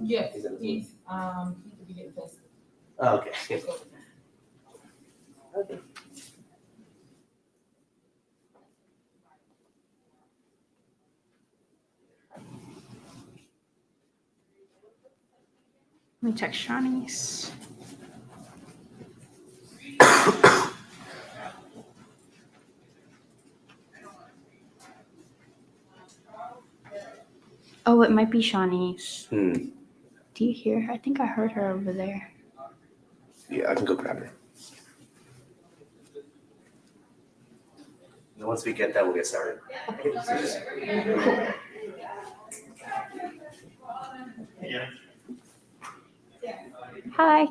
Yeah, he's he could be getting tested. Oh, okay. Okay. Let me check Shawnee's. Oh, it might be Shawnee's. Hmm. Do you hear her? I think I heard her over there. Yeah, I can go grab her. And once we get that, we'll get started. Yeah. Hi.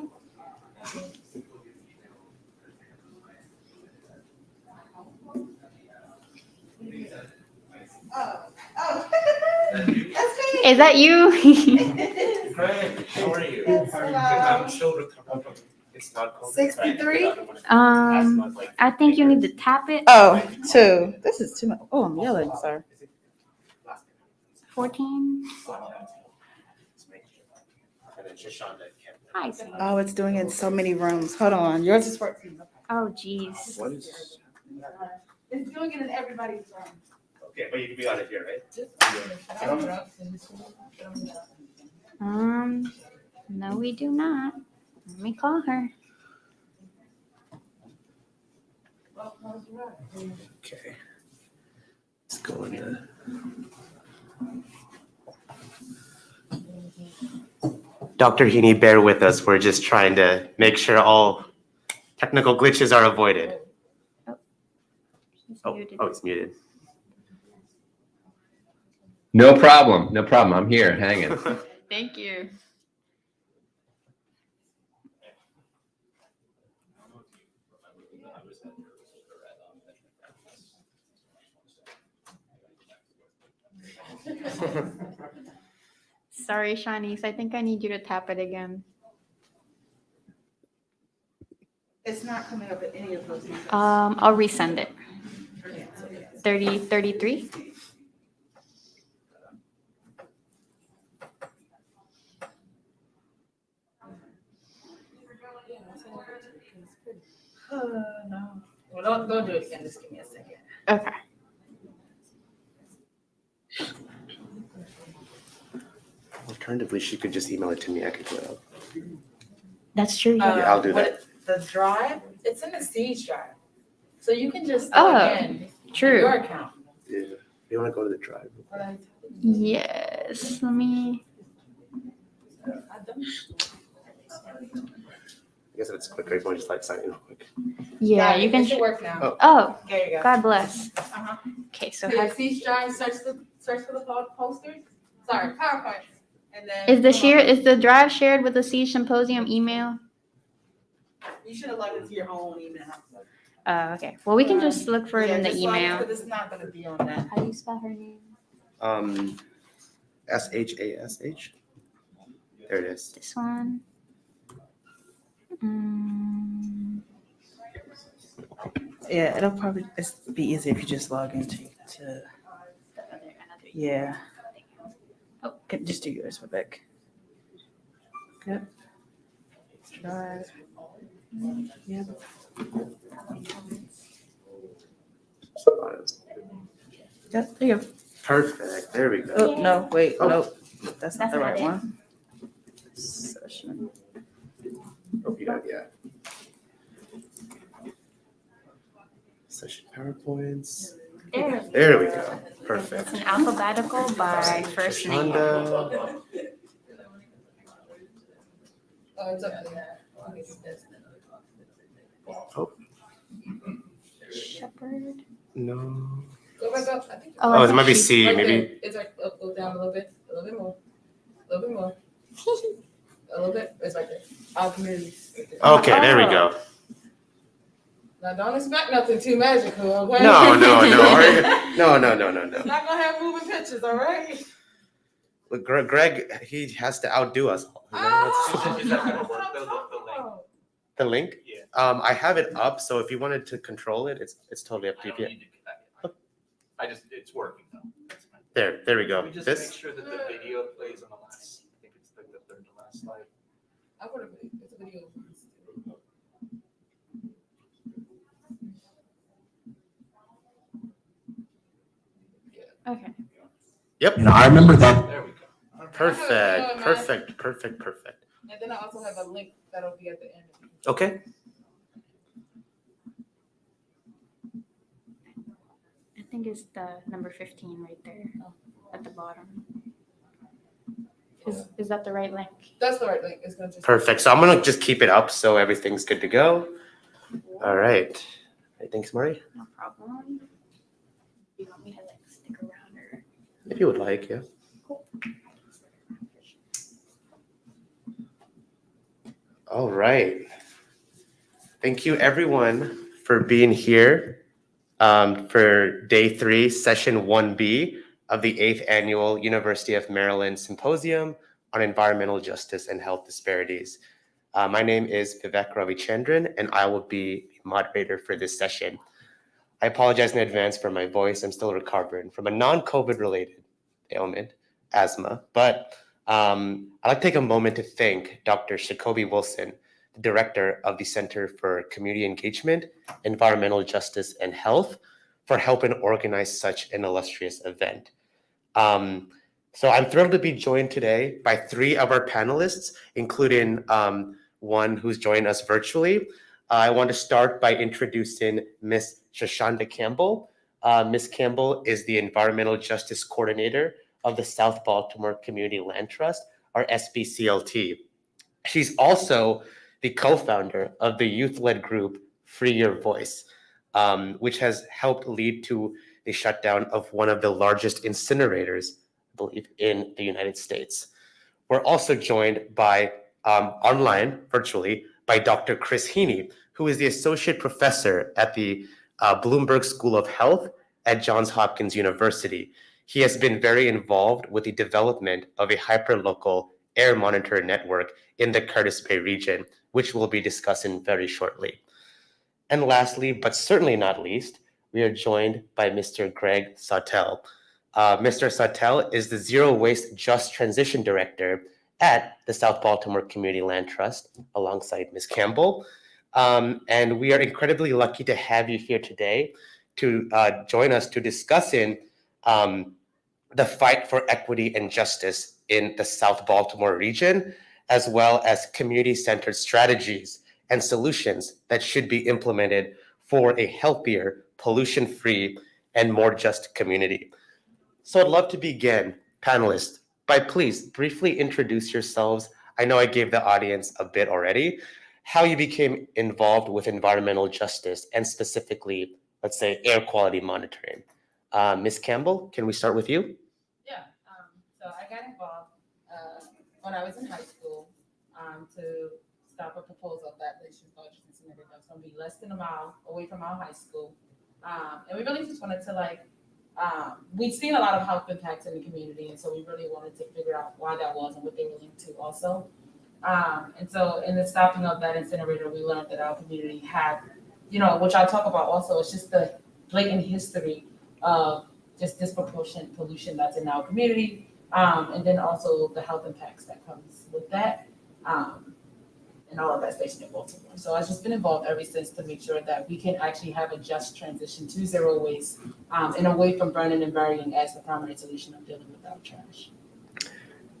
Is that you? Craig, how are you? I'm still recovering from it's not COVID. 63? I think you need to tap it. Oh, 2. This is too much. Oh, I'm yelling, sir. 14. And then Shashawnda Campbell. Hi. Sam. Oh, it's doing it in so many rooms. Hold on. Yours is 14. Oh, geez. What is? It's doing it in everybody's room. Okay, but you can be on it here, right? No, we do not. Let me call her. Okay. Let's go in there. Dr. Heaney, bear with us. We're just trying to make sure all technical glitches are avoided. She's Oh, muted. it's muted. No problem. No problem. I'm here hanging. Thank you. Sorry, Shanice. I think I need you to tap it again. It's not coming up at any of those. I'll resend it. 33. No. Well, don't do it again. Just give me a second. Okay. Alternatively, she could just email it to me. I could do it. That's true. Yeah, I'll do what that. it- The drive, it's in the Siege drive. So you can just Oh, log in true. your account. Yeah. You want to go to the drive? Yes. Let me. I guess if it's quicker, if you want to just like sign in real quick. Yeah, you It can. should work now. Oh. Oh, There you go. God bless. Uh-huh. Okay, so So how, the Siege drive, search for the posters. Sorry, PowerPoint. And then is the drive shared with the Siege Symposium email? You should have logged into your own email. Okay. Well, we can just look for it in the just log email. Because it's not going to be on that. How do you spell her name? SHASH. There it is. This one. Yeah, it'll probably be easy if you just log into. Yeah. Oh. Just do yours, Vivek. Yep. Drive. Yep. Yep, there you go. Perfect. There we go. Oh, no, wait, Oh. no. That's not the not right it. one. Session. Oh, you got it, yeah. Session PowerPoints. There we go. Perfect. It's an alphabetical by first name. Shashawnda. Oh, it's up there. Oh, Shepherd. no. Go back up. I think. Oh, Oh, I it might be think C. Right Maybe. there. It's like up, go down a little bit more, a little bit more. A little bit. It's right there. All communities. Okay, there we go. Now don't expect nothing too magical, okay? No. No. Not gonna have moving pictures, all right? Look, Greg, he has to outdo us. You know? Oh, Is that gonna work, that's the what I'm link? talking The link. Yeah. I have it up, so if you wanted to control it, it's totally up I to don't you. need to get that yet. It's working though. That's fine. There we go. Can we just make This, sure that the video plays on the last, I think it's like the third to last slide. I put a video, it's a video. Okay. yep, I remember that. There we go. perfect, mine. perfect. And then I also have a link that'll be at the end. Okay, I think it's the number 15 right there at the bottom. Is that the right link? That's the right link. It's gonna just. perfect. So I'm gonna just keep it up so everything's good to go. All right. Thanks, Mari. No problem. You want me to like stick around or? If you would like, yeah. All right. Thank you, everyone, for being here for day 3, session 1B of the 8th annual University of Maryland Symposium on Environmental Justice and Health Disparities. My name is Vivek Ravichandran, and I will be the moderator for this session. I apologize in advance for my voice. I'm still recovering from a non-COVID related ailment, asthma, but I'd like to take a moment to thank Dr. Shakobi Wilson, the director of the Center for Community Engagement, Environmental Justice, and Health, for helping organize such an illustrious event. So I'm thrilled to be joined today by 3 of our panelists, including one who's joining us virtually. I want to start by introducing Ms. Shashawnda Campbell. Ms. Campbell is the Environmental Justice Coordinator of the South Baltimore Community Land Trust, or SBCLT. She's also the co-founder of the youth-led group Free Your Voice, which has helped lead to the shutdown of one of the largest incinerators, I believe, in the United States. We're also joined by, online, virtually, by Dr. Chris Heaney, who is the Associate Professor at the Bloomberg School of Health at Johns Hopkins University. He has been very involved with the development of a hyperlocal air monitor network in the Curtis Bay region, which we'll be discussing very shortly. And lastly, but certainly not least, we are joined by Mr. Greg Sautel. Mr. Sautel is the Zero Waste Just Transition Director at the South Baltimore Community Land Trust, alongside Ms. Campbell. And we are incredibly lucky to have you here today to join us to discussing the fight for equity and justice in the South Baltimore region, as well as community-centered strategies and solutions that should be implemented for a healthier, pollution-free, and more just community. So I'd love to begin, panelists, by please briefly introduce yourselves. I know I gave the audience a bit already, how you became involved with environmental justice and specifically, let's say, air quality monitoring. Ms. Campbell, can we start with you? Yeah, so I got involved when I was in high school to stop a proposal that the nation's largest incinerator was going to be less than a mile away from our high school. And we really just wanted to we'd seen a lot of health impacts in the community, and so we really wanted to figure out why that was and what they were linked to also. And so in the stopping of that incinerator, we learned that our community had, which I'll talk about also, it's just the blatant history of just disproportionate pollution that's in our community, and then also the health impacts that comes with that, and all of that station in Baltimore. So I've just been involved ever since to make sure that we can actually have a just transition to zero waste and away from burning and burying as the primary solution of dealing with our trash.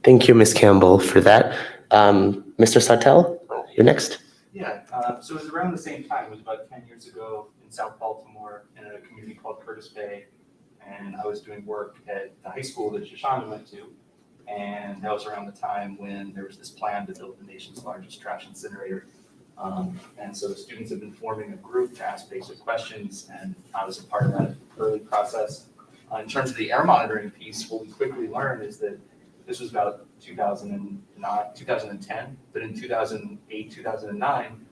Thank you, Ms. Campbell, for that. Mr. Sautel, you're next. Yeah, so it was around the same time. It was about 10 years ago in South Baltimore in a community called Curtis Bay. And I was doing work at the high school that Shashawnda went to. And that was around the time when there was this plan to build the nation's largest trash incinerator. And so the students have been forming a group to ask basic questions, and I was a part of that early process. In terms of the air monitoring piece, what we quickly learned is that this was about 2010, but in 2008, 2009,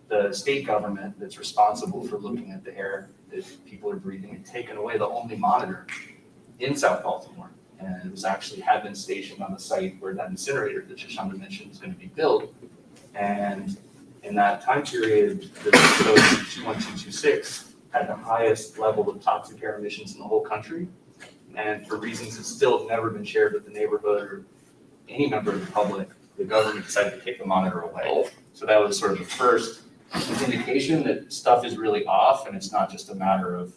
the state government that's responsible for looking at the air that people are breathing had taken away the only monitor in South Baltimore. And it was actually had been stationed on the site where that incinerator that Shashawnda mentioned was going to be built. And in that time period, the code 21226 had the highest level of toxic air emissions in the whole country. And for reasons that still have never been shared with the neighborhood or any member of the public, the government decided to take the monitor away. So that was sort of the first indication that stuff is really off, and it's not just a matter of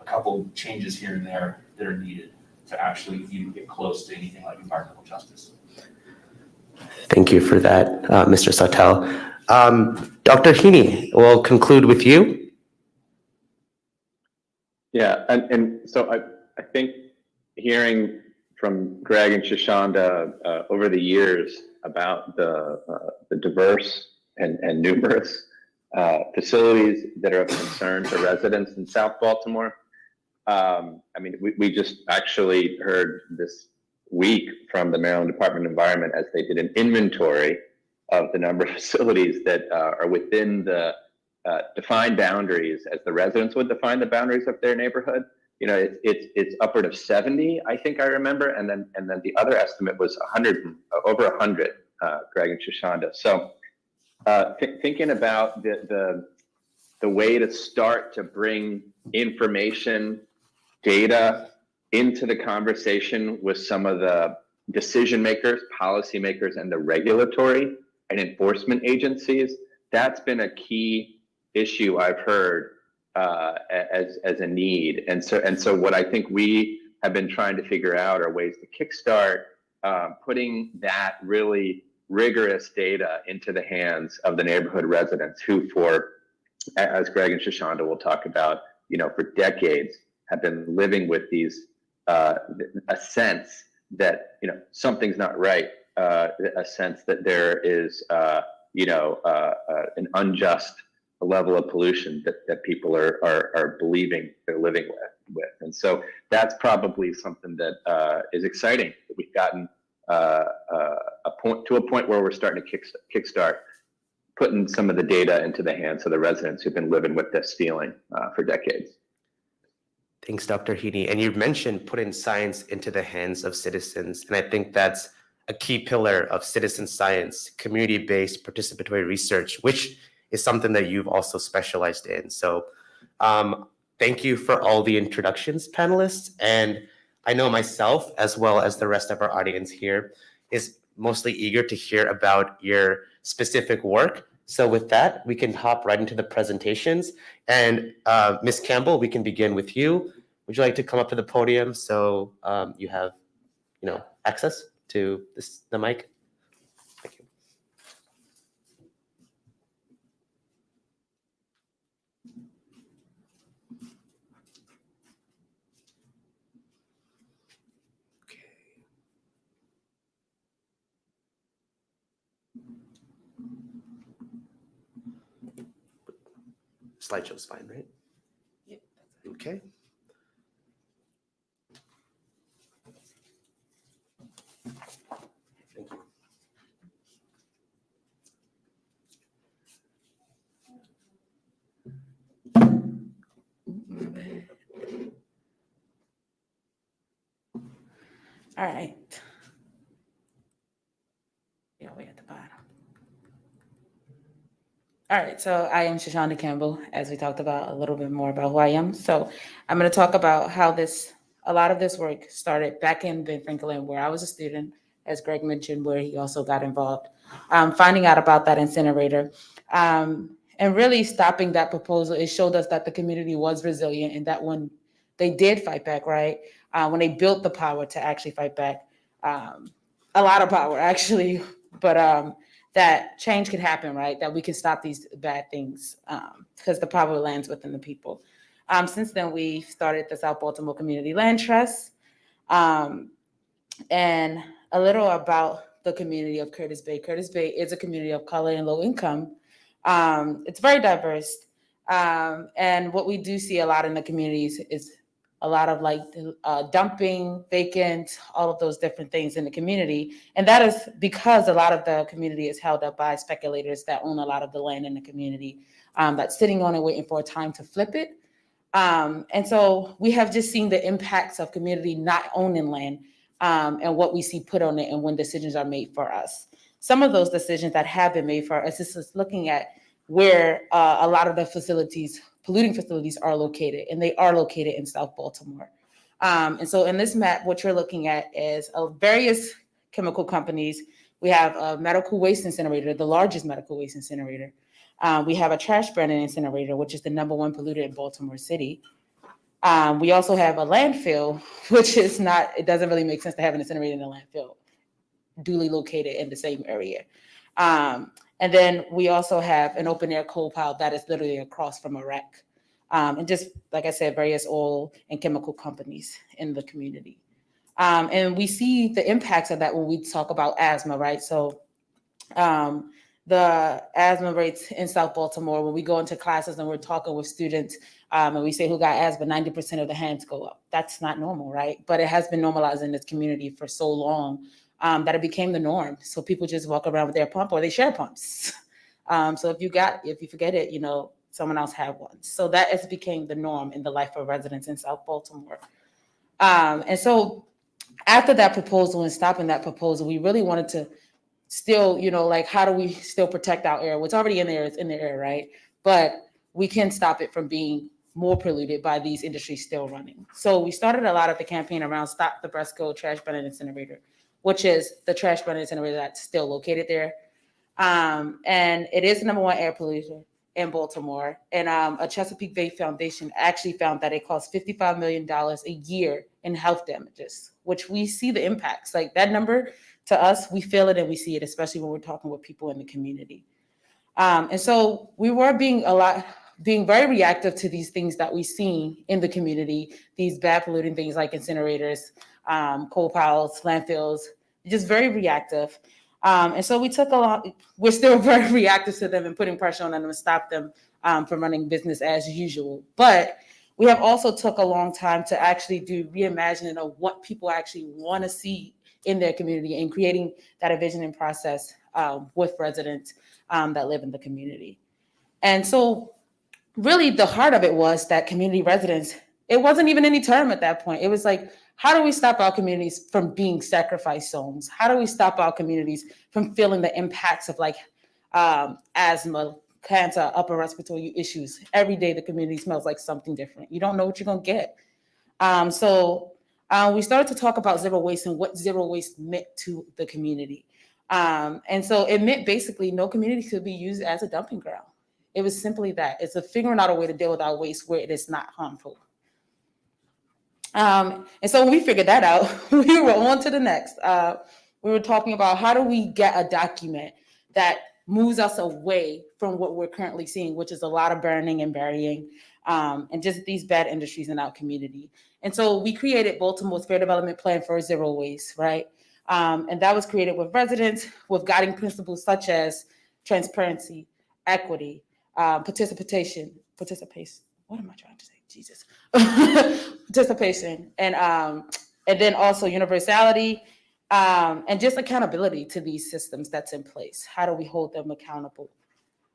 a couple changes here and there that are needed to actually even get close to anything like environmental justice. Thank you for that, Mr. Sautel. Dr. Heaney, we'll conclude with you. Yeah, and so I think hearing from Greg and Shashawnda over the years about the diverse and numerous facilities that are of concern to residents in South Baltimore. I mean, we just actually heard this week from the Maryland Department of Environment as they did an inventory of the number of facilities that are within the defined boundaries as the residents would define the boundaries of their neighborhood. You know, it's upward of 70, I think I remember, and then the other estimate was 100, over 100, Greg and Shashawnda. So thinking about the way to start to bring information, data into the conversation with some of the decision makers, policy makers, and the regulatory and enforcement agencies, that's been a key issue I've heard as a need. And so what I think we have been trying to figure out are ways to kickstart putting that really rigorous data into the hands of the neighborhood residents who, for, as Greg and Shashawnda will talk about, you know, for decades have been living with these, a sense that, you know, something's not right, a sense that there is, an unjust level of pollution that people are believing they're living with. And so that's probably something that is exciting, that we've gotten a point where we're starting to kickstart putting some of the data into the hands of the residents who've been living with this feeling for decades. Thanks, Dr. Heaney. And you mentioned putting science into the hands of citizens. And I think that's a key pillar of citizen science, community-based participatory research, which is something that you've also specialized in. So thank you for all the introductions, panelists. And I know myself, as well as the rest of our audience here, is mostly eager to hear about your specific work. So with that, we can hop right into the presentations. And Ms. Campbell, we can begin with you. Would you like to come up to the podium so you have, access to the mic? Thank you. Slideshow's fine, right? Yep. Okay. Thank you. All right. Yeah, way at the bottom. All right, so I am Shashawnda Campbell, as we talked about a little bit more about who I am. So I'm going to talk about how a lot of this work started back in Ben Franklin, where I was a student, as Greg mentioned, where he also got involved, finding out about that incinerator, and really stopping that proposal. It showed us that the community was resilient and that when they did fight back, right, when they built the power to actually fight back, a lot of power actually, but that change could happen, right? That we can stop these bad things because the power lands within the people. Since then, we started the South Baltimore Community Land Trust, and a little about the community of Curtis Bay. Curtis Bay is a community of color and low income. It's very diverse, and what we do see a lot in the communities is a lot of dumping, vacant, all of those different things in the community. And that is because a lot of the community is held up by speculators that own a lot of the land in the community, that's sitting on it waiting for a time to flip it. And so we have just seen the impacts of community not owning land, and what we see put on it and when decisions are made for us. Some of those decisions that have been made for us is just looking at where a lot of the polluting facilities are located, and they are located in South Baltimore. And so in this map, what you're looking at is various chemical companies. We have a medical waste incinerator, the largest medical waste incinerator. We have a trash burning incinerator, which is the #1 polluter in Baltimore City. We also have a landfill, which is not, it doesn't really make sense to have an incinerator in a landfill, duly located in the same area. And then we also have an open air coal pile that is literally across from a wreck. And just, like I said, various oil and chemical companies in the community. And we see the impacts of that when we talk about asthma, right? So the asthma rates in South Baltimore, when we go into classes and we're talking with students and we say who got asthma, 90% of the hands go up. That's not normal, right? But it has been normalized in this community for so long that it became the norm. So people just walk around with their pump or they share pumps. So if you forget it, you know, someone else had one. So that has became the norm in the life of residents in South Baltimore. And so after that proposal and stopping that proposal, we really wanted to still, you know, like, how do we still protect our air? What's already in there is in the air, right? But we can stop it from being more polluted by these industries still running. So we started a lot of the campaign around Stop the Bresco Trash Burning Incinerator, which is the trash burning incinerator that's still located there. And it is the #1 air polluter in Baltimore. And a Chesapeake Bay Foundation actually found that it costs $55 million a year in health damages, which we see the impacts. Like, that number, to us, we feel it and we see it, especially when we're talking with people in the community. And so we were being very reactive to these things that we see in the community, these bad polluting things like incinerators, coal piles, landfills, just very reactive. And so we're still very reactive to them and putting pressure on them to stop them from running business as usual. But we have also took a long time to actually do reimagining of what people actually want to see in their community and creating that envisioning process with residents that live in the community. And so really the heart of it was that community residents, it wasn't even any term at that point. It was like, how do we stop our communities from being sacrifice zones? How do we stop our communities from feeling the impacts of like asthma, cancer, upper respiratory issues? Every day the community smells like something different. You don't know what you're gonna get. So we started to talk about zero waste and what zero waste meant to the community. And so it meant basically no community could be used as a dumping ground. It was simply that. It's a figuring out a way to deal with our waste where it is not harmful. And so when we figured that out, we were on to the next. We were talking about how do we get a document that moves us away from what we're currently seeing, which is a lot of burning and burying, and just these bad industries in our community. And so we created Baltimore's Fair Development Plan for Zero Waste, right? And that was created with residents with guiding principles such as transparency, equity, participation. What am I trying to say? Jesus. Participation, and then also universality, and just accountability to these systems that's in place. How do we hold them accountable?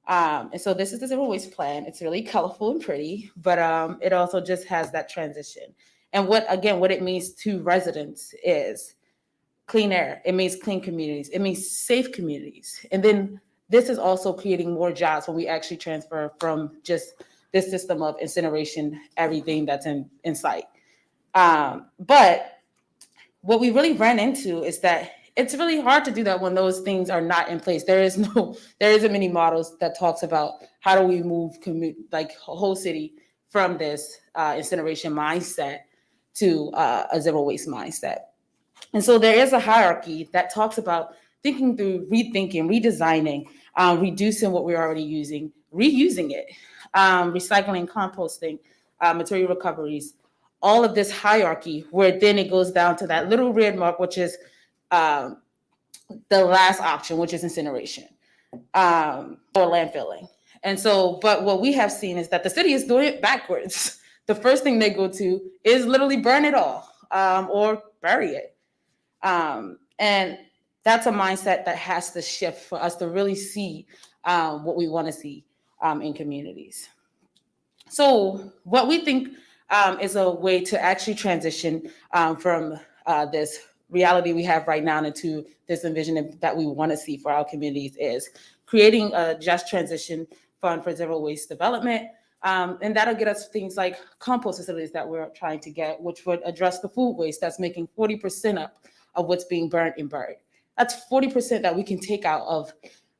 And so this is the Zero Waste Plan. It's really colorful and pretty, but it also just has that transition. And what it means to residents is clean air. It means clean communities. It means safe communities. And then this is also creating more jobs when we actually transfer from just this system of incineration, everything that's in sight. But what we really ran into is that it's really hard to do that when those things are not in place. There isn't many models that talks about how do we move like a whole city from this incineration mindset to a zero waste mindset. And so there is a hierarchy that talks about thinking through, rethinking, redesigning, reducing what we're already using, reusing it, recycling, composting, material recoveries, all of this hierarchy, where then it goes down to that little red mark, which is the last option, which is incineration or landfilling. And so, but what we have seen is that the city is doing it backwards. The first thing they go to is literally burn it all or bury it. And that's a mindset that has to shift for us to really see what we want to see in communities. So what we think is a way to actually transition from this reality we have right now into this envision that we want to see for our communities is creating a just transition fund for zero waste development, And that'll get us things like compost facilities that we're trying to get, which would address the food waste that's making 40% up of what's being burned and buried. That's 40% that we can take out of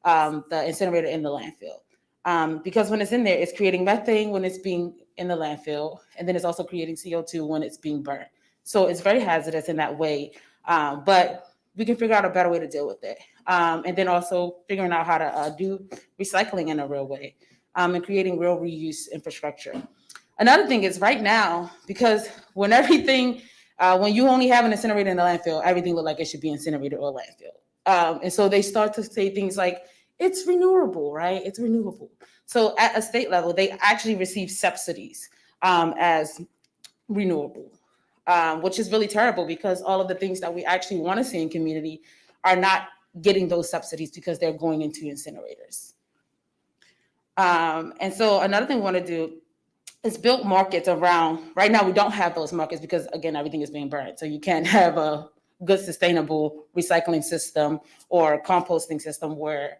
the incinerator in the landfill. Because when it's in there, it's creating methane when it's being in the landfill, and then it's also creating CO2 when it's being burned. So it's very hazardous in that way, but we can figure out a better way to deal with it. And then also figuring out how to do recycling in a real way, and creating real reuse infrastructure. Another thing is right now, because when you only have an incinerator in the landfill, everything looks like it should be incinerated or landfill. And so they start to say things like, it's renewable, right? It's renewable. So at a state level, they actually receive subsidies as renewable, which is really terrible because all of the things that we actually want to see in community are not getting those subsidies because they're going into incinerators. And so another thing we want to do is build markets around, right now we don't have those markets because again, everything is being burned. So you can't have a good sustainable recycling system or composting system where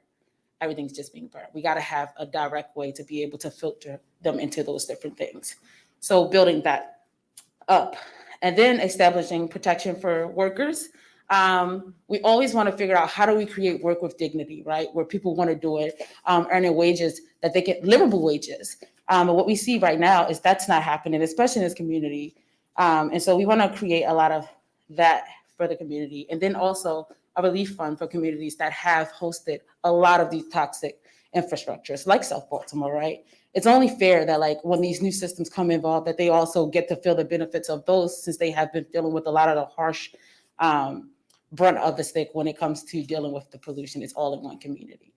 everything's just being burned. We got to have a direct way to be able to filter them into those different things. So building that up and then establishing protection for workers. We always want to figure out how do we create work with dignity, right? Where people want to do it, earning wages that they get livable wages. But what we see right now is that's not happening, especially in this community. And so we want to create a lot of that for the community. And then also a relief fund for communities that have hosted a lot of these toxic infrastructures like South Baltimore, right? It's only fair that like when these new systems come involved, that they also get to feel the benefits of those since they have been dealing with a lot of the harsh brunt of the stick when it comes to dealing with the pollution. It's all in one community.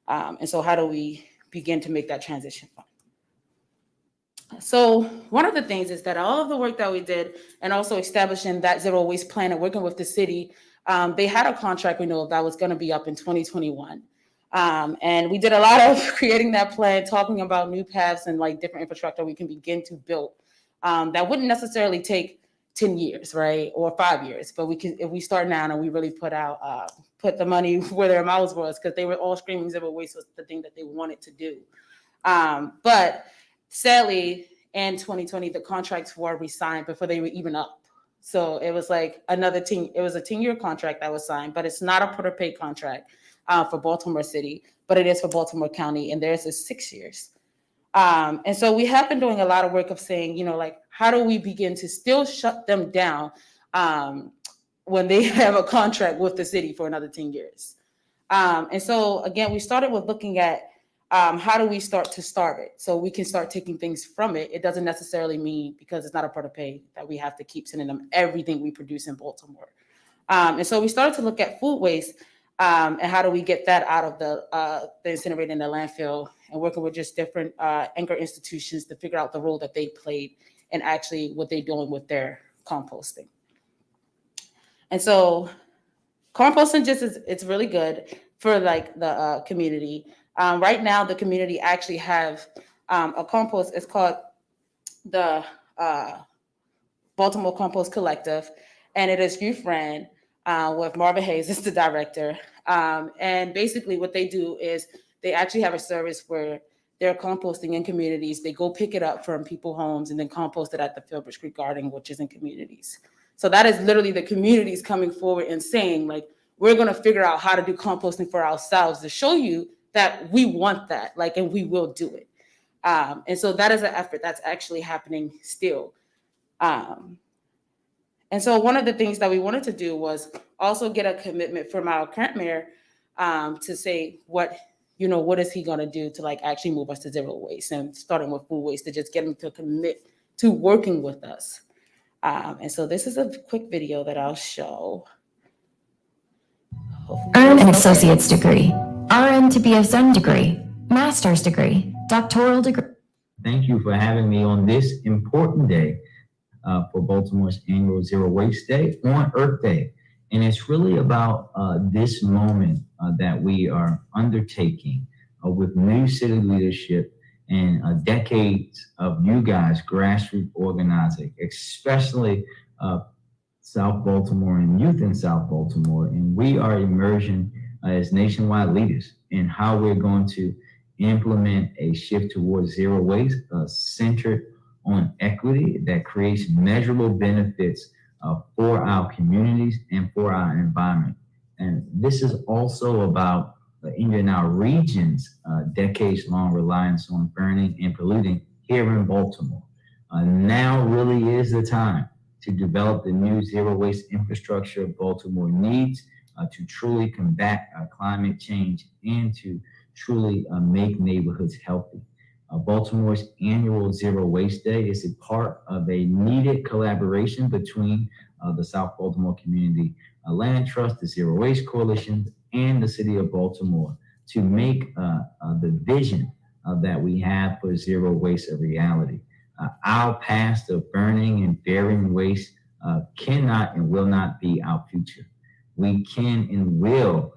And so how do we begin to make that transition fun? So one of the things is that all of the work that we did and also establishing that zero waste plan and working with the city, they had a contract renewal that was going to be up in 2021. And we did a lot of creating that plan, talking about new paths and like different infrastructure we can begin to build that wouldn't necessarily take 10 years, right? Or 5 years, but we can, if we start now and we really put the money where their mouths was, because they were all screaming zero waste was the thing that they wanted to do. But sadly, in 2020, the contracts were re-signed before they were even up. So it was like it was a 10-year contract that was signed, but it's not a pay contract for Baltimore City, but it is for Baltimore County, and theirs is 6 years. And so we have been doing a lot of work of saying, you know, like, how do we begin to still shut them down when they have a contract with the city for another 10 years? And so, again, we started with looking at how do we start to starve it so we can start taking things from it. It doesn't necessarily mean, because it's not a part of pay, that we have to keep sending them everything we produce in Baltimore. And so we started to look at food waste and how do we get that out of the incinerator and the landfill, and working with just different anchor institutions to figure out the role that they played and actually what they're doing with their composting. And so composting it's really good for like the community. Right now, the community actually have a compost. It's called the Baltimore Compost Collective, and it is youth ran with Marvin Hayes as the director. And basically what they do is they actually have a service where they're composting in communities. They go pick it up from people's homes and then compost it at the Filbert Street Garden, which is in communities. So that is literally the communities coming forward and saying, like, we're going to figure out how to do composting for ourselves to show you that we want that, like, and we will do it. And so that is an effort that's actually happening still. And so one of the things that we wanted to do was also get a commitment from our current mayor to say what is he going to do to like actually move us to zero waste, and starting with food waste to just get him to commit to working with us. And so this is a quick video that I'll show. Earn an associate's degree, RN to BSN degree, master's degree, doctoral degree. Thank you for having me on this important day for Baltimore's annual Zero Waste Day on Earth Day. And it's really about this moment that we are undertaking with new city leadership and decades of you guys grassroots organizing, especially South Baltimore and youth in South Baltimore. And we are emerging as nationwide leaders in how we're going to implement a shift towards zero waste centered on equity that creates measurable benefits for our communities and for our environment. And this is also about ending our region's decades-long reliance on burning and polluting here in Baltimore. Now really is the time to develop the new zero waste infrastructure Baltimore needs to truly combat climate change and to truly make neighborhoods healthy. Baltimore's annual Zero Waste Day is a part of a needed collaboration between the South Baltimore Community Land Trust, the Zero Waste Coalition, and the City of Baltimore to make the vision that we have for zero waste a reality. Our past of burning and burying waste cannot and will not be our future. We can and will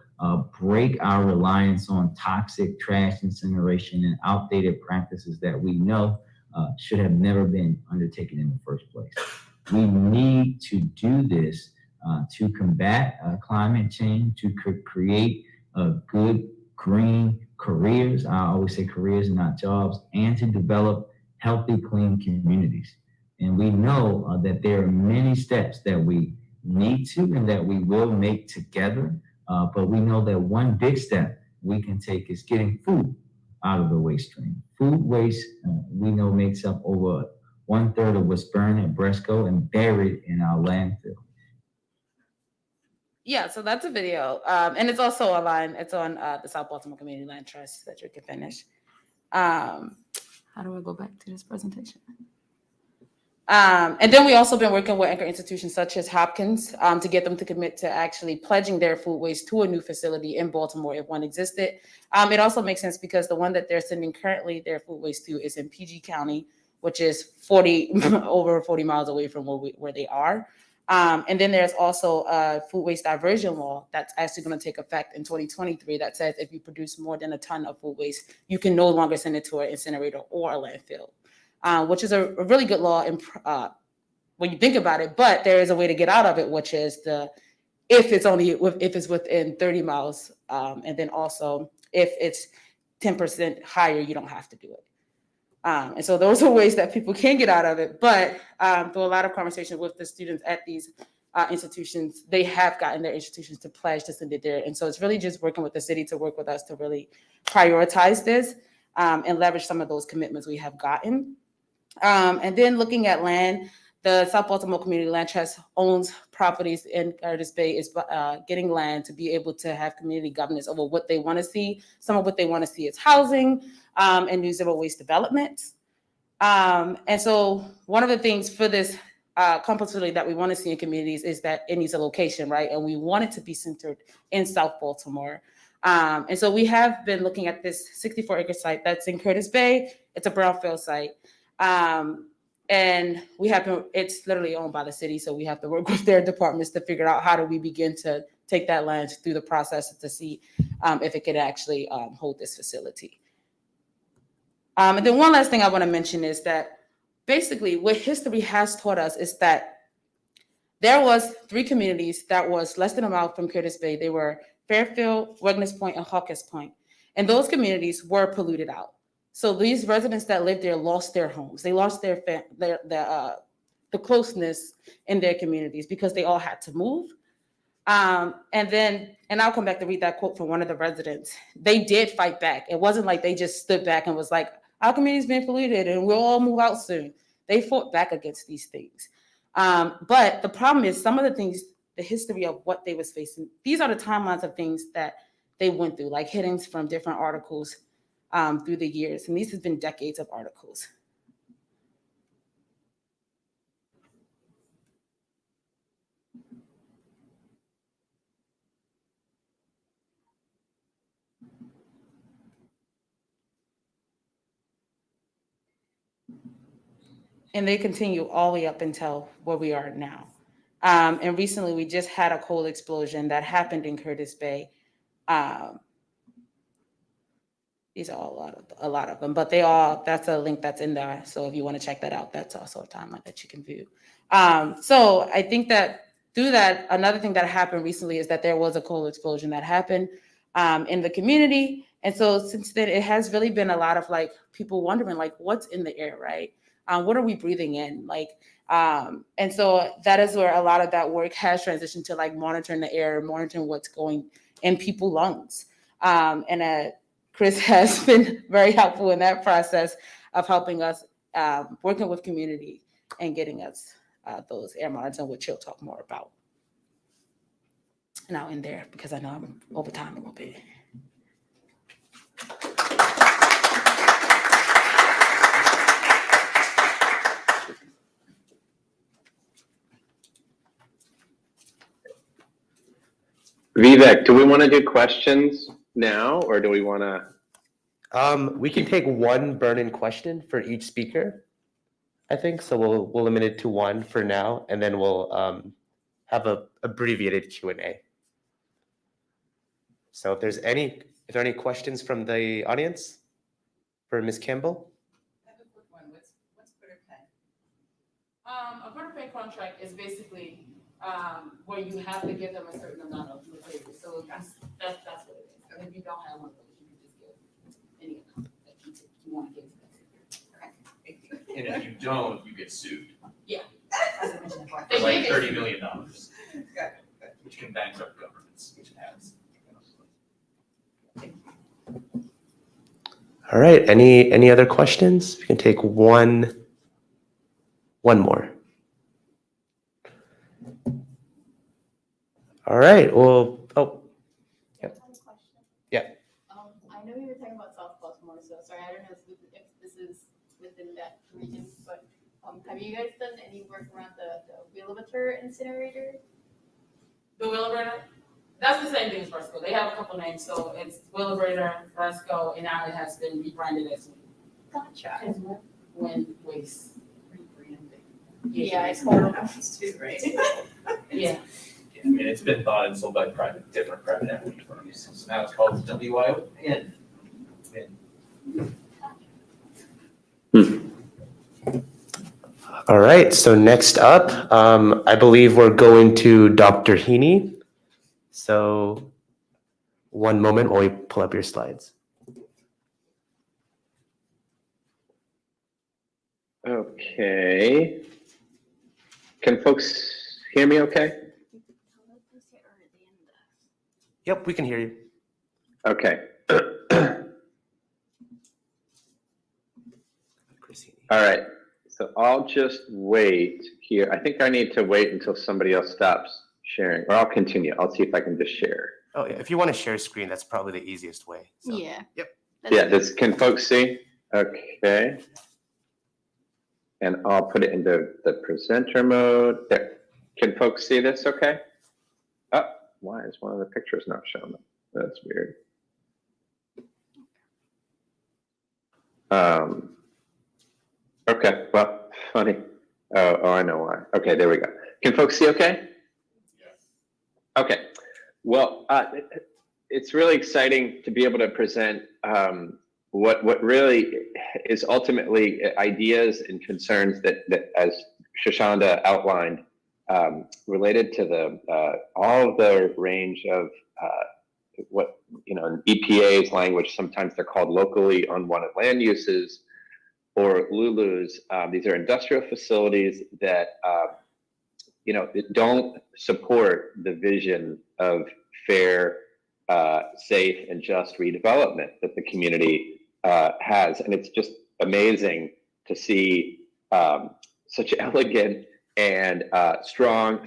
break our reliance on toxic trash incineration and outdated practices that we know should have never been undertaken in the first place. We need to do this to combat climate change, to create good green careers. I always say careers, not jobs, and to develop healthy, clean communities. And we know that there are many steps that we need to and that we will make together. But we know that one big step we can take is getting food out of the waste stream. Food waste, we know, makes up over 1/3 of what's burned at Bresco and buried in our landfill. Yeah, so that's a video. And it's also online. It's on the South Baltimore Community Land Trust that you can finish. How do I go back to this presentation? And then we also been working with anchor institutions such as Hopkins to get them to commit to actually pledging their food waste to a new facility in Baltimore if one existed. It also makes sense because the one that they're sending currently their food waste to is in PG County, which is over 40 miles away from where they are. And then there's also a food waste diversion law that's actually going to take effect in 2023 that says if you produce more than a ton of food waste, you can no longer send it to an incinerator or a landfill. Which is a really good law when you think about it, but there is a way to get out of it, which is if it's within 30 miles, and then also if it's 10% higher, you don't have to do it. And so those are ways that people can get out of it, but through a lot of conversations with the students at these institutions, they have gotten their institutions to pledge to send it there. And so it's really just working with the city to work with us to really prioritize this and leverage some of those commitments we have gotten. And then looking at land, the South Baltimore Community Land Trust owns properties in Curtis Bay, is getting land to be able to have community governance over what they want to see. Some of what they want to see is housing and new zero waste development. And so one of the things for this compost facility that we want to see in communities is that it needs a location, right? And we want it to be centered in South Baltimore. And so we have been looking at this 64-acre site that's in Curtis Bay. It's a brownfield site. And it's literally owned by the city. So we have to work with their departments to figure out how do we begin to take that land through the process to see if it could actually hold this facility. And then one last thing I want to mention is that basically what history has taught us is that there was 3 communities that was less than a mile from Curtis Bay. They were Fairfield, Wegness Point, and Hawkins Point. And those communities were polluted out. So these residents that lived there lost their homes. They lost the closeness in their communities because they all had to move. And I'll come back to read that quote from one of the residents. They did fight back. It wasn't like they just stood back and was like, our community's been polluted and we'll all move out soon. They fought back against these things. But the problem is some of the things, the history of what they was facing, these are the timelines of things that they went through, like headings from different articles through the years. And these have been decades of articles. And they continue all the way up until where we are now. And recently we just had a coal explosion that happened in Curtis Bay. These are a lot of them, but that's a link that's in there. So if you want to check that out, that's also a timeline that you can view. So I think that through that, another thing that happened recently is that there was a coal explosion that happened in the community. And so since then, it has really been a lot of like people wondering like what's in the air, right? What are we breathing in? And so that is where a lot of that work has transitioned to like monitoring the air, monitoring what's going in people's lungs. Chris has been very helpful in that process of helping us working with community and getting us those air monitors, which he'll talk more about. Now in there, because I know I'm over time a little bit. Vivek, do we want to do questions now, or do we want to? We can take one burn-in question for each speaker, I think. So we'll limit it to one for now, and then we'll have a abbreviated Q&A. So if there are any questions from the audience for Ms. Campbell? I have a quick one. What's quarter pay? A quarter pay contract is basically where you have to give them a certain amount of material. So that's what it is. And if you don't have one of those, you can just give any amount that you want to give to them. Okay. And if you don't, you get sued Yeah. As I mentioned before. for like $30 million, Good. which can bankrupt governments, which it has. All right. Any other questions? We can take one more. All right. Well, yep. Yeah. I know you were talking about South Baltimore, so sorry, I don't know if this is within that region, but have you guys done any work around the Wheelabatur incinerator? The Wheelabrator, that's the same thing as Fresco. They have a couple names, so it's Wheelabrator, Fresco, and now it has been rebranded as Gotcha. Wind Waste. Yeah, it's horrible too, right? Yeah. I mean, it's been bought and sold by different private equity firms. So now it's called WYON. All right. So next up, I believe we're going to Dr. Heaney. So one moment while we pull up your slides. Okay. Can folks hear me okay? Yep, we can hear you. Okay. All right. So I'll just wait here. I think I need to wait until somebody else stops sharing, or I'll continue. I'll see if I can just share. Oh, yeah. If you want to share screen, that's probably the easiest way. So. Yeah. Yep. Yeah, can folks see? Okay. And I'll put it into the presenter mode. There. Can folks see this okay? Oh, why is one of the pictures not showing up? That's weird. Okay, well, funny. Oh, I know why. Okay, there we go. Can folks see okay? Yes. Okay. Well, it's really exciting to be able to present what really is ultimately ideas and concerns that as Shashawnda outlined, related to the all of the range of what, in EPA's language, sometimes they're called locally unwanted land uses, or LULUs. These are industrial facilities that don't support the vision of fair, safe, and just redevelopment that the community has. And it's just amazing to see such an elegant and strong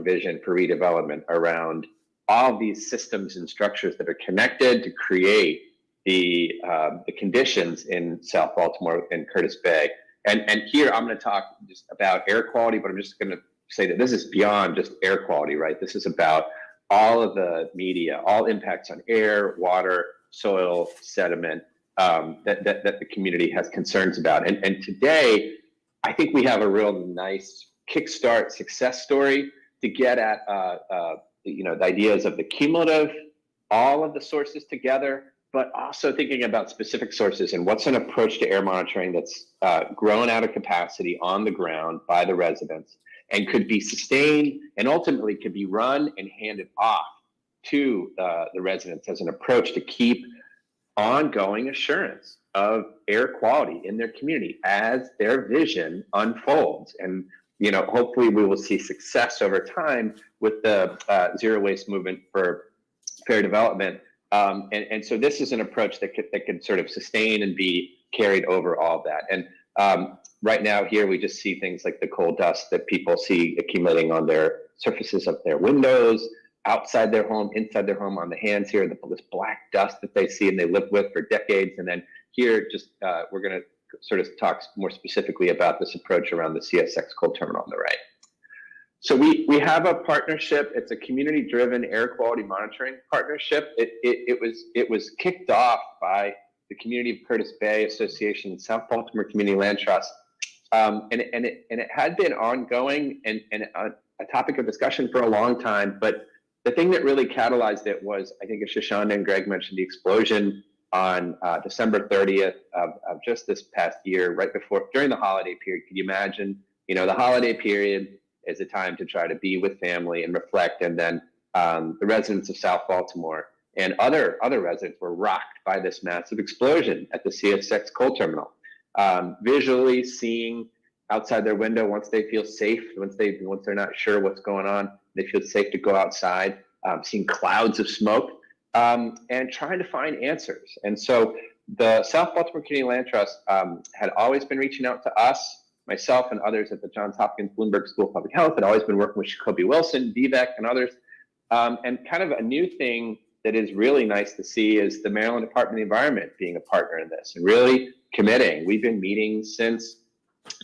vision for redevelopment around all of these systems and structures that are connected to create the conditions in South Baltimore and Curtis Bay. And here I'm going to talk just about air quality, but I'm just going to say that this is beyond just air quality, right? This is about all of the media, all impacts on air, water, soil, sediment that the community has concerns about. And today, I think we have a real nice kickstart success story to get at the ideas of the cumulative, all of the sources together, but also thinking about specific sources and what's an approach to air monitoring that's grown out of capacity on the ground by the residents and could be sustained and ultimately could be run and handed off to the residents as an approach to keep ongoing assurance of air quality in their community as their vision unfolds. And, hopefully we will see success over time with the zero waste movement for fair development. And so this is an approach that could sort of sustain and be carried over all of that. And right now here, we just see things like the coal dust that people see accumulating on their surfaces of their windows, outside their home, inside their home, on the hands here, this black dust that they see and they live with for decades. And then here, just we're going to sort of talk more specifically about this approach around the CSX coal terminal on the right. So we have a partnership. It's a community-driven air quality monitoring partnership. It was kicked off by the Community of Curtis Bay Association, South Baltimore Community Land Trust, and it had been ongoing and a topic of discussion for a long time. But the thing that really catalyzed it was, I think, as Shashawnda and Greg mentioned, the explosion on December 30th of just this past year, during the holiday period. Could you imagine? The holiday period is a time to try to be with family and reflect. And then the residents of South Baltimore and other residents were rocked by this massive explosion at the CSX coal terminal. Visually seeing outside their window, once they feel safe, once they're not sure what's going on, they feel safe to go outside, seeing clouds of smoke, and trying to find answers. And so the South Baltimore Community Land Trust had always been reaching out to us, myself and others at the Johns Hopkins Bloomberg School of Public Health, had always been working with Jacoby Wilson, Vivek, and others. And kind of a new thing that is really nice to see is the Maryland Department of the Environment being a partner in this and really committing. We've been meeting since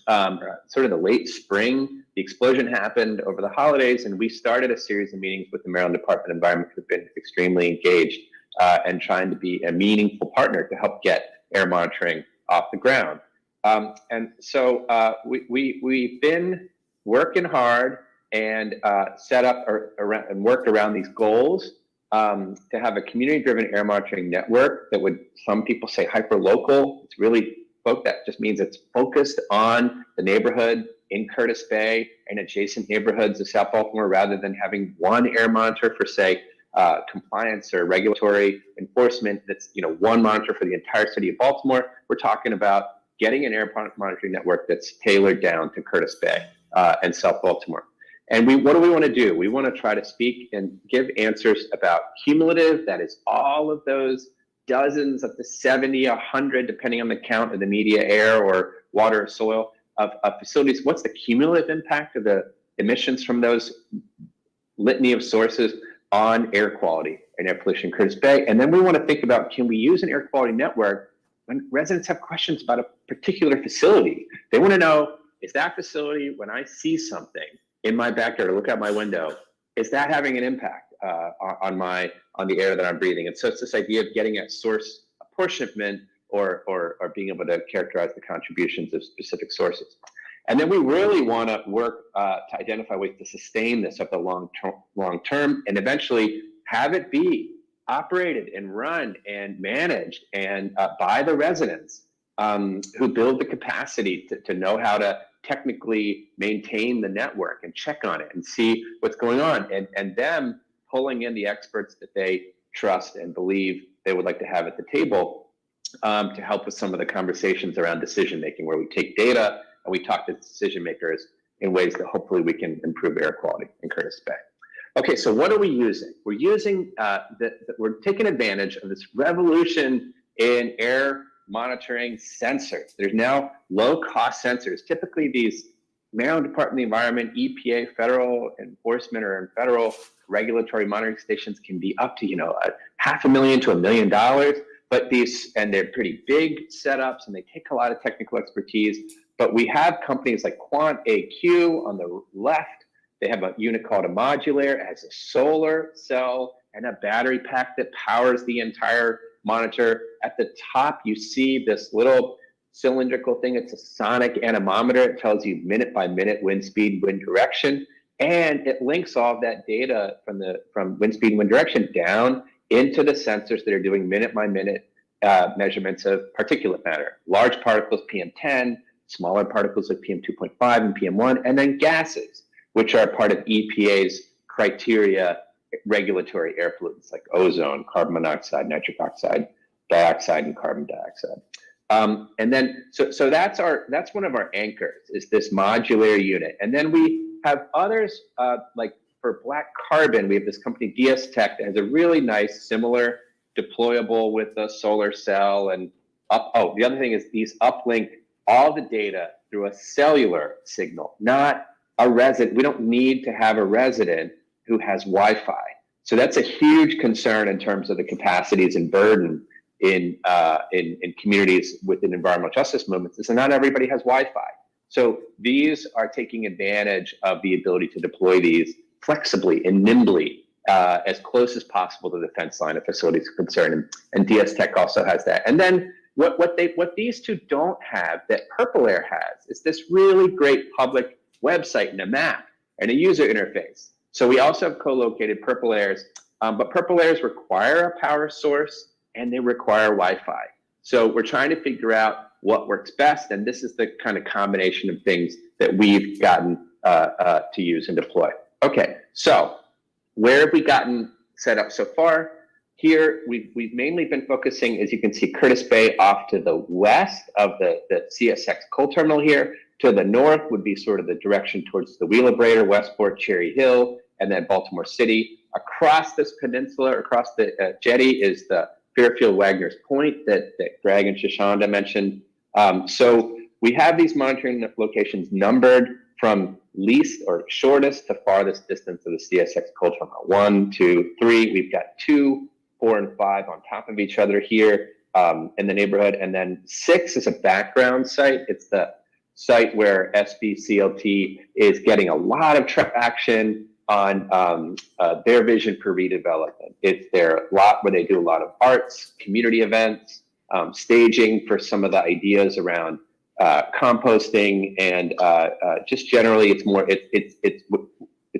sort of the late spring. The explosion happened over the holidays, and we started a series of meetings with the Maryland Department of Environment, who've been extremely engaged and trying to be a meaningful partner to help get air monitoring off the ground. And so we've been working hard and set up and worked around these goals to have a community-driven air monitoring network that would, some people say, hyper-local. It's really, that just means it's focused on the neighborhood in Curtis Bay and adjacent neighborhoods of South Baltimore, rather than having one air monitor for, say, compliance or regulatory enforcement. That's one monitor for the entire city of Baltimore. We're talking about getting an air monitoring network that's tailored down to Curtis Bay and South Baltimore. And what do we want to do? We want to try to speak and give answers about cumulative, that is all of those dozens, up to 70, 100, depending on the count of the media, air or water or soil of facilities. What's the cumulative impact of the emissions from those litany of sources on air quality and air pollution in Curtis Bay? And then we want to think about, can we use an air quality network when residents have questions about a particular facility? They want to know, is that facility, when I see something in my backyard or look out my window, is that having an impact on the air that I'm breathing? And so it's this idea of getting at source apportionment or being able to characterize the contributions of specific sources. And then we really want to work to identify ways to sustain this over the long term and eventually have it be operated and run and managed and by the residents who build the capacity to know how to technically maintain the network and check on it and see what's going on, and them pulling in the experts that they trust and believe they would like to have at the table to help with some of the conversations around decision making, where we take data and we talk to decision makers in ways that hopefully we can improve air quality in Curtis Bay. Okay, so what are we using? We're using we're taking advantage of this revolution in air monitoring sensors. There's now low-cost sensors. Typically, these Maryland Department of the Environment, EPA, federal enforcement, or federal regulatory monitoring stations can be up to $500,000 to $1 million. But they're pretty big setups, and they take a lot of technical expertise. But we have companies like Quant AQ on the left. They have a unit called a modulator. It has a solar cell and a battery pack that powers the entire monitor. At the top, you see this little cylindrical thing. It's a sonic anemometer. It tells you minute by minute wind speed, wind direction, and it links all of that data from wind speed and wind direction down into the sensors that are doing minute by minute measurements of particulate matter, large particles PM10, smaller particles like PM2.5 and PM1, and then gases, which are part of EPA's criteria regulatory air pollutants like ozone, carbon monoxide, nitric oxide, dioxide and carbon dioxide. And then, so that's one of our anchors, is this modular unit. And then we have others, like for black carbon, we have this company DS Tech that has a really nice, similar deployable with a solar cell and the other thing is these uplink all the data through a cellular signal, not a resident. We don't need to have a resident who has Wi-Fi. So that's a huge concern in terms of the capacities and burden in communities within environmental justice movements, is that not everybody has Wi-Fi. So these are taking advantage of the ability to deploy these flexibly and nimbly as close as possible to the fence line if facilities are concerned. And DS Tech also has that. And then what these two don't have that Purple Air has is this really great public website and a map and a user interface. So we also have co-located Purple Airs, but Purple Airs require a power source and they require Wi-Fi. So we're trying to figure out what works best, and this is the kind of combination of things that we've gotten to use and deploy. Okay, so where have we gotten set up so far? Here, we've mainly been focusing, as you can see, Curtis Bay off to the west of the CSX coal terminal here. To the north would be sort of the direction towards the Wheelabrator, Westport, Cherry Hill, and then Baltimore City. Across this peninsula, across the jetty, is the Fairfield Wagner's Point that Greg and Shashawnda mentioned. So we have these monitoring locations numbered from least or shortest to farthest distance of the CSX coal terminal. 1, 2, 3. We've got 2, 4, and 5 on top of each other here in the neighborhood. And then 6 is a background site. It's the site where SBCLT is getting a lot of traction on their vision for redevelopment. It's their lot where they do a lot of arts, community events, staging for some of the ideas around composting, and just generally, it's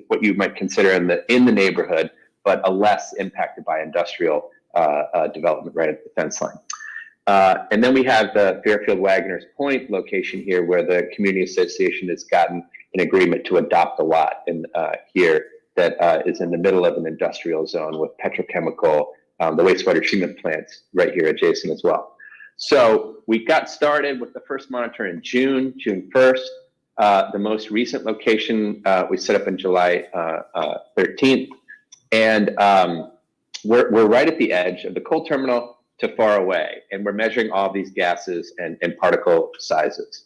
what you might consider in the neighborhood, but a less impacted by industrial development right at the fence line. And then we have the Fairfield Wagner's Point location here, where the community association has gotten an agreement to adopt a lot here that is in the middle of an industrial zone with petrochemical, the wastewater treatment plants right here adjacent as well. So we got started with the first monitor in June 1st. The most recent location we set up in July 13th. And we're right at the edge of the coal terminal to far away, and we're measuring all these gases and particle sizes.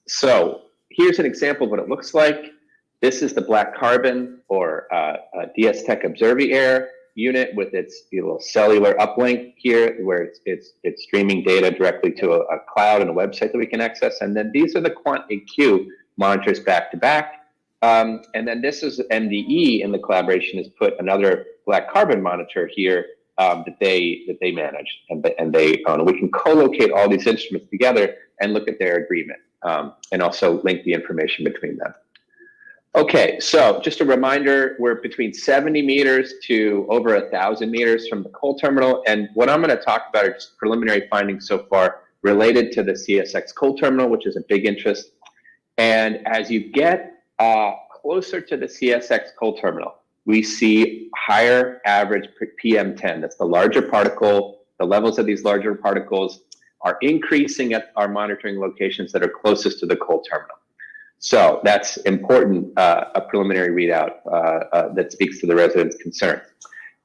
So here's an example of what it looks like. This is the black carbon or DS Tech Observi Air unit with its little cellular uplink here, where it's streaming data directly to a cloud and a website that we can access. And then these are the QuantAQ monitors back to back. And then this is MDE in the collaboration has put another black carbon monitor here that they manage and they own. We can co-locate all these instruments together and look at their agreement and also link the information between them. Okay, so just a reminder, we're between 70 meters to over 1,000 meters from the coal terminal. And what I'm going to talk about are just preliminary findings so far related to the CSX coal terminal, which is a big interest. And as you get closer to the CSX coal terminal, we see higher average PM10. That's the larger particle. The levels of these larger particles are increasing at our monitoring locations that are closest to the coal terminal. So that's important, a preliminary readout that speaks to the residents' concerns.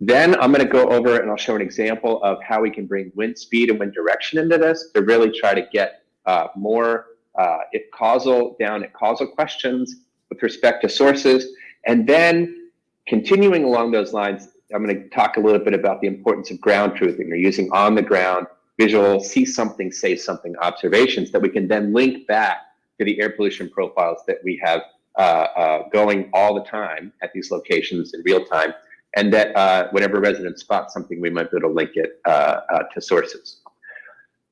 Then I'm going to go over and I'll show an example of how we can bring wind speed and wind direction into this to really try to get more causal questions with respect to sources. And then continuing along those lines, I'm going to talk a little bit about the importance of ground truthing or using on the ground visual, see something, say something observations that we can then link back to the air pollution profiles that we have going all the time at these locations in real time, and that whenever residents spot something, we might be able to link it to sources.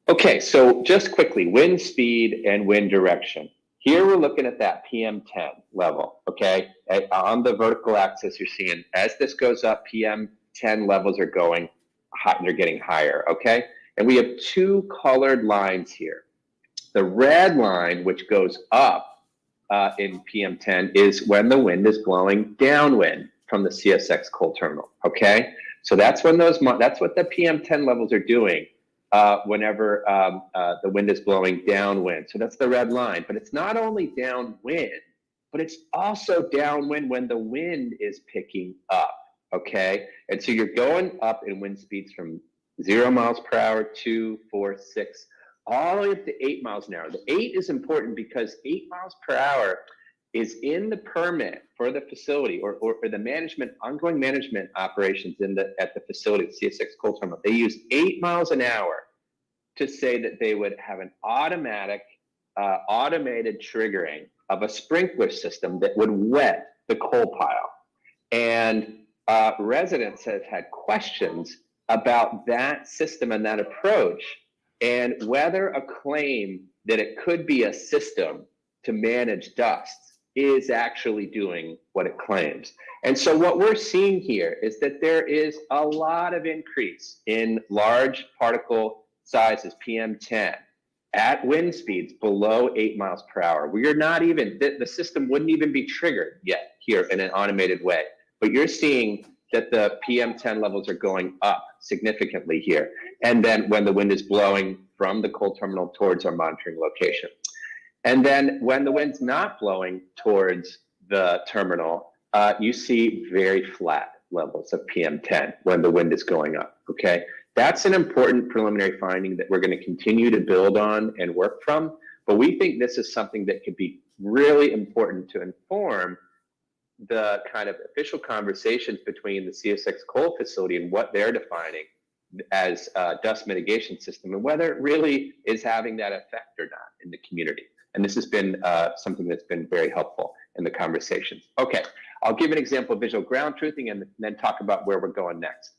Okay, so just quickly, wind speed and wind direction. Here we're looking at that PM10 level, okay? On the vertical axis, you're seeing as this goes up, PM10 levels are going high, they're getting higher, okay? And we have two colored lines here. The red line, which goes up in PM10, is when the wind is blowing downwind from the CSX coal terminal, okay? So that's when that's what the PM10 levels are doing whenever the wind is blowing downwind. So that's the red line. But it's not only downwind, but it's also downwind when the wind is picking up, okay? And so you're going up in wind speeds from 0 miles per hour, 2, 4, 6, all the way up to 8 miles an hour. The 8 is important because 8 miles per hour is in the permit for the facility or the management, ongoing management operations at the facility, CSX coal terminal. They use 8 miles an hour to say that they would have an automatic, automated triggering of a sprinkler system that would wet the coal pile. And residents have had questions about that system and that approach, and whether a claim that it could be a system to manage dust is actually doing what it claims. And so what we're seeing here is that there is a lot of increase in large particle sizes, PM10, at wind speeds below 8 miles per hour. We are not even, the system wouldn't even be triggered yet here in an automated way. But you're seeing that the PM10 levels are going up significantly here. And then when the wind is blowing from the coal terminal towards our monitoring location. And then when the wind's not blowing towards the terminal, you see very flat levels of PM10 when the wind is going up, okay? That's an important preliminary finding that we're going to continue to build on and work from. But we think this is something that could be really important to inform the kind of official conversations between the CSX coal facility and what they're defining as a dust mitigation system and whether it really is having that effect or not in the community. And this has been something that's been very helpful in the conversations. Okay, I'll give an example of visual ground truthing and then talk about where we're going next.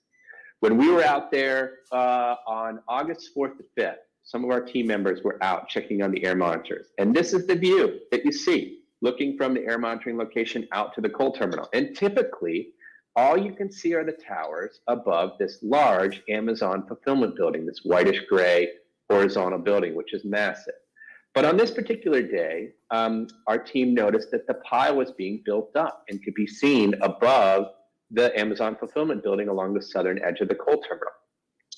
When we were out there on August 4th to 5th, some of our team members were out checking on the air monitors. And this is the view that you see looking from the air monitoring location out to the coal terminal. And typically, all you can see are the towers above this large Amazon fulfillment building, this whitish gray horizontal building, which is massive. But on this particular day, our team noticed that the pile was being built up and could be seen above the Amazon fulfillment building along the southern edge of the coal terminal.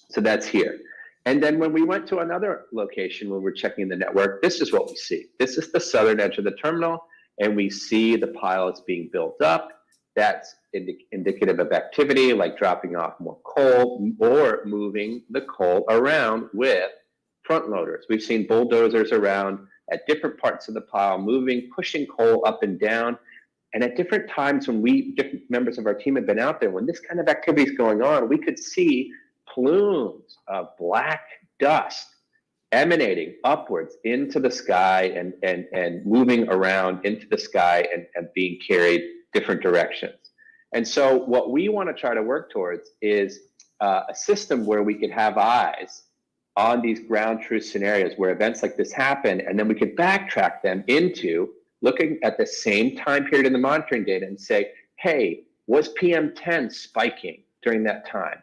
So that's here. And then when we went to another location when we're checking the network, this is what we see. This is the southern edge of the terminal, and we see the pile is being built up. That's indicative of activity like dropping off more coal or moving the coal around with front loaders. We've seen bulldozers around at different parts of the pile, moving, pushing coal up and down. And at different times when different members of our team have been out there, when this kind of activity is going on, we could see plumes of black dust emanating upwards into the sky and moving around into the sky and being carried different directions. And so what we want to try to work towards is a system where we could have eyes on these ground truth scenarios where events like this happen, and then we could backtrack them into looking at the same time period in the monitoring data and say, hey, was PM10 spiking during that time?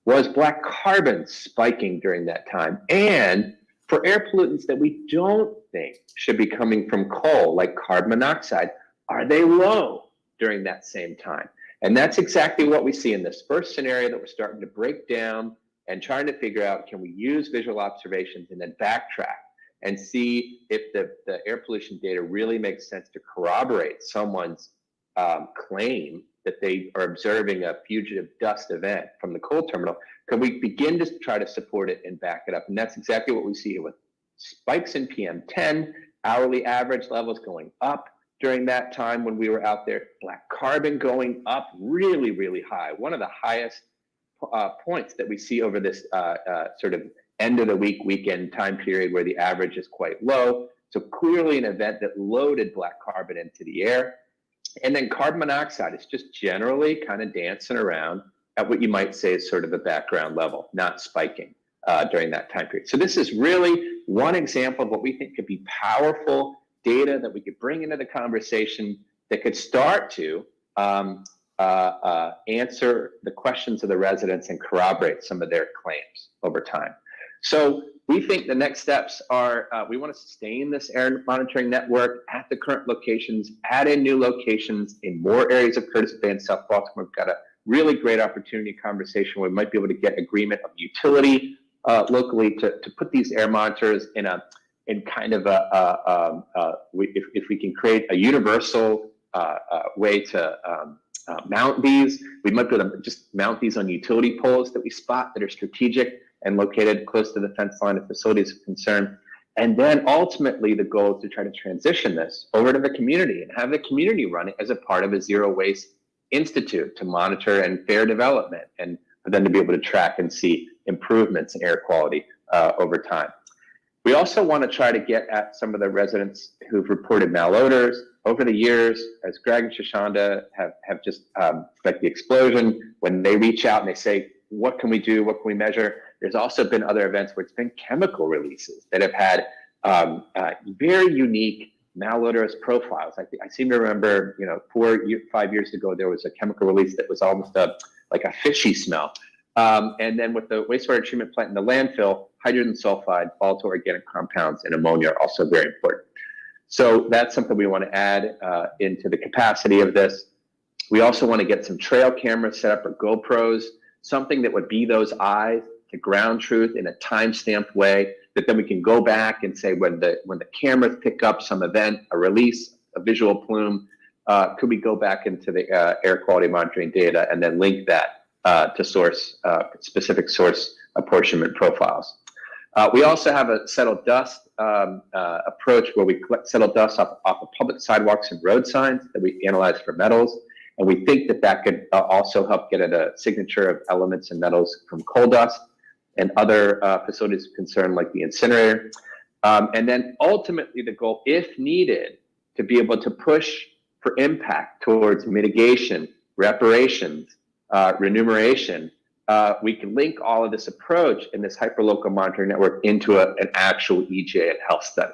Was black carbon spiking during that time? And for air pollutants that we don't think should be coming from coal, like carbon monoxide, are they low during that same time? And that's exactly what we see in this first scenario that we're starting to break down and trying to figure out, can we use visual observations and then backtrack and see if the air pollution data really makes sense to corroborate someone's claim that they are observing a fugitive dust event from the coal terminal. Can we begin to try to support it and back it up? And that's exactly what we see here with spikes in PM10, hourly average levels going up during that time when we were out there, black carbon going up really, really high. One of the highest points that we see over this sort of end of the week, weekend time period where the average is quite low. So clearly an event that loaded black carbon into the air. And then carbon monoxide is just generally kind of dancing around at what you might say is sort of a background level, not spiking during that time period. So this is really one example of what we think could be powerful data that we could bring into the conversation that could start to answer the questions of the residents and corroborate some of their claims over time. So we think the next steps are we want to sustain this air monitoring network at the current locations, add in new locations in more areas of Curtis Bay and South Baltimore. We've got a really great opportunity conversation where we might be able to get agreement of utility locally to put these air monitors in kind of if we can create a universal way to mount these. We might be able to just mount these on utility poles that we spot that are strategic and located close to the fence line of facilities of concern. And then ultimately the goal is to try to transition this over to the community and have the community run it as a part of a zero waste institute to monitor and fair development, and for them to be able to track and see improvements in air quality over time. We also want to try to get at some of the residents who've reported malodors over the years, as Greg and Shashawnda have just like the explosion, when they reach out and they say, what can we do? What can we measure? There's also been other events where it's been chemical releases that have had very unique malodorous profiles. I seem to remember, 5 years ago, there was a chemical release that was almost like a fishy smell. And then with the wastewater treatment plant in the landfill, hydrogen sulfide, volatile organic compounds, and ammonia are also very important. So that's something we want to add into the capacity of this. We also want to get some trail cameras set up, or GoPros, something that would be those eyes to ground truth in a time-stamped way, that then we can go back and say, when the cameras pick up some event, a release, a visual plume, could we go back into the air quality monitoring data and then link that to source, specific source apportionment profiles. We also have a settled dust approach where we collect settled dust off of public sidewalks and road signs that we analyze for metals. And we think that could also help get at a signature of elements and metals from coal dust and other facilities of concern like the incinerator. And then ultimately the goal, if needed, to be able to push for impact towards mitigation, reparations, remuneration. We can link all of this approach and this hyperlocal monitoring network into an actual EJ and health study.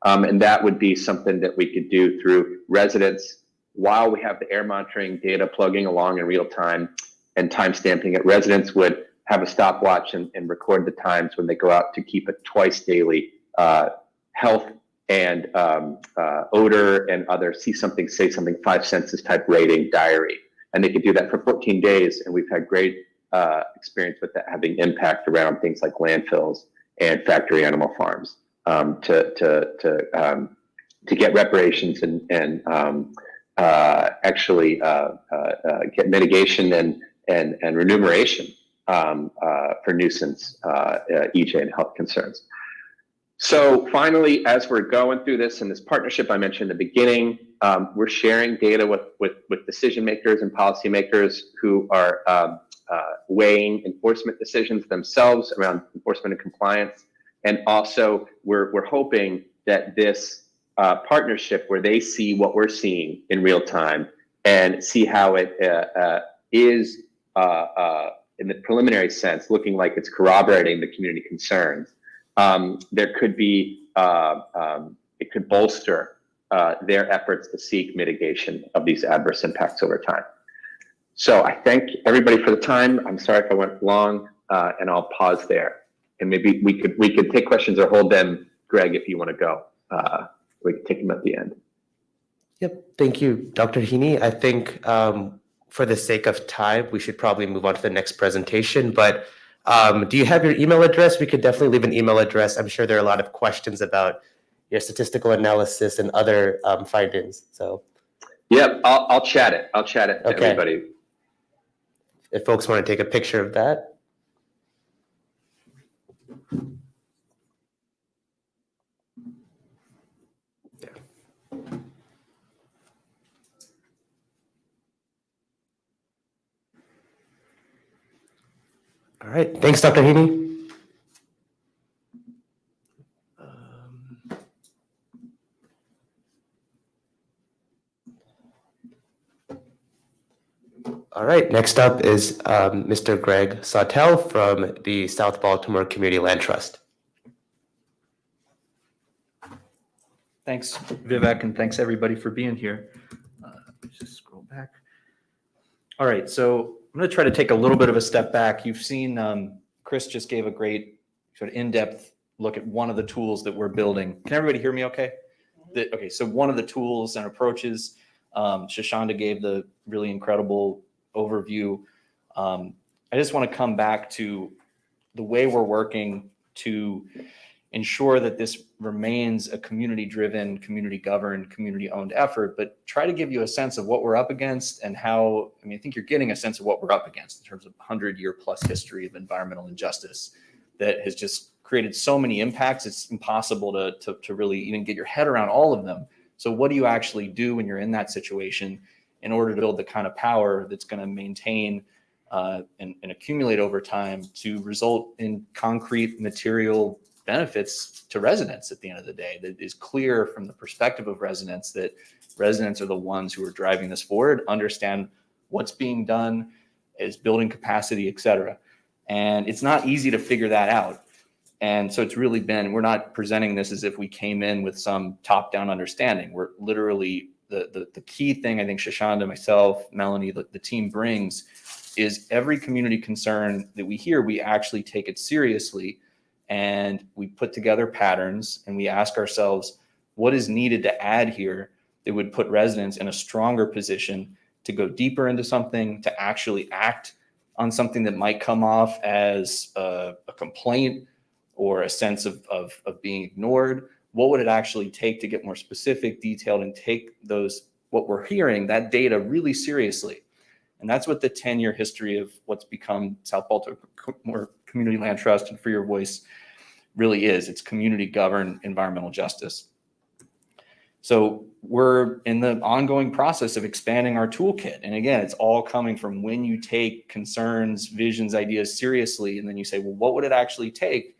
And that would be something that we could do through residents while we have the air monitoring data plugging along in real time and time stamping it. Residents would have a stopwatch and record the times when they go out to keep it twice daily, health and odor and other see something, say something, 5 senses type rating diary. And they could do that for 14 days. And we've had great experience with that having impact around things like landfills and factory animal farms to get reparations and actually get mitigation and remuneration for nuisance EJ and health concerns. So finally, as we're going through this in this partnership I mentioned in the beginning, we're sharing data with decision makers and policymakers who are weighing enforcement decisions themselves around enforcement and compliance. And also we're hoping that this partnership, where they see what we're seeing in real time and see how it is in the preliminary sense, looking like it's corroborating the community concerns. There could be, it could bolster their efforts to seek mitigation of these adverse impacts over time. So I thank everybody for the time. I'm sorry if I went long, and I'll pause there. And maybe we could take questions or hold them, Greg, if you want to go. We can take them at the end. Yep. Thank you, Dr. Heaney. I think for the sake of time, we should probably move on to the next presentation. But do you have your email address? We could definitely leave an email address. I'm sure there are a lot of questions about your statistical analysis and other findings. So, yep, I'll chat it. I'll chat it to everybody. If folks want to take a picture of that. All right. Thanks, Dr. Heaney. All right. Next up is Mr. Greg Sautel from the South Baltimore Community Land Trust. Thanks, Vivek, and thanks everybody for being here. Let's just scroll back. All right, so I'm going to try to take a little bit of a step back. You've seen Chris just gave a great sort of in-depth look at one of the tools that we're building. Can everybody hear me okay? Okay, so one of the tools and approaches, Shashawnda gave the really incredible overview. I just want to come back to the way we're working to ensure that this remains a community-driven, community-governed, community-owned effort, but try to give you a sense of what we're up against and how, I mean, I think you're getting a sense of what we're up against in terms of 100-year plus history of environmental injustice that has just created so many impacts, it's impossible to really even get your head around all of them. So what do you actually do when you're in that situation in order to build the kind of power that's going to maintain and accumulate over time to result in concrete material benefits to residents at the end of the day, that is clear from the perspective of residents, that residents are the ones who are driving this forward, understand what's being done, is building capacity, et cetera. And it's not easy to figure that out. And so it's really been, we're not presenting this as if we came in with some top-down understanding. We're literally, the key thing I think Shashawnda, myself, Melanie, the team brings is every community concern that we hear, we actually take it seriously, and we put together patterns and we ask ourselves, what is needed to add here that would put residents in a stronger position to go deeper into something, to actually act on something that might come off as a complaint or a sense of being ignored? What would it actually take to get more specific, detailed, and take those, what we're hearing, that data really seriously? And that's what the 10-year history of what's become South Baltimore Community Land Trust and For Your Voice really is. It's community governed environmental justice. So we're in the ongoing process of expanding our toolkit. And again, it's all coming from when you take concerns, visions, ideas seriously, and then you say, well, what would it actually take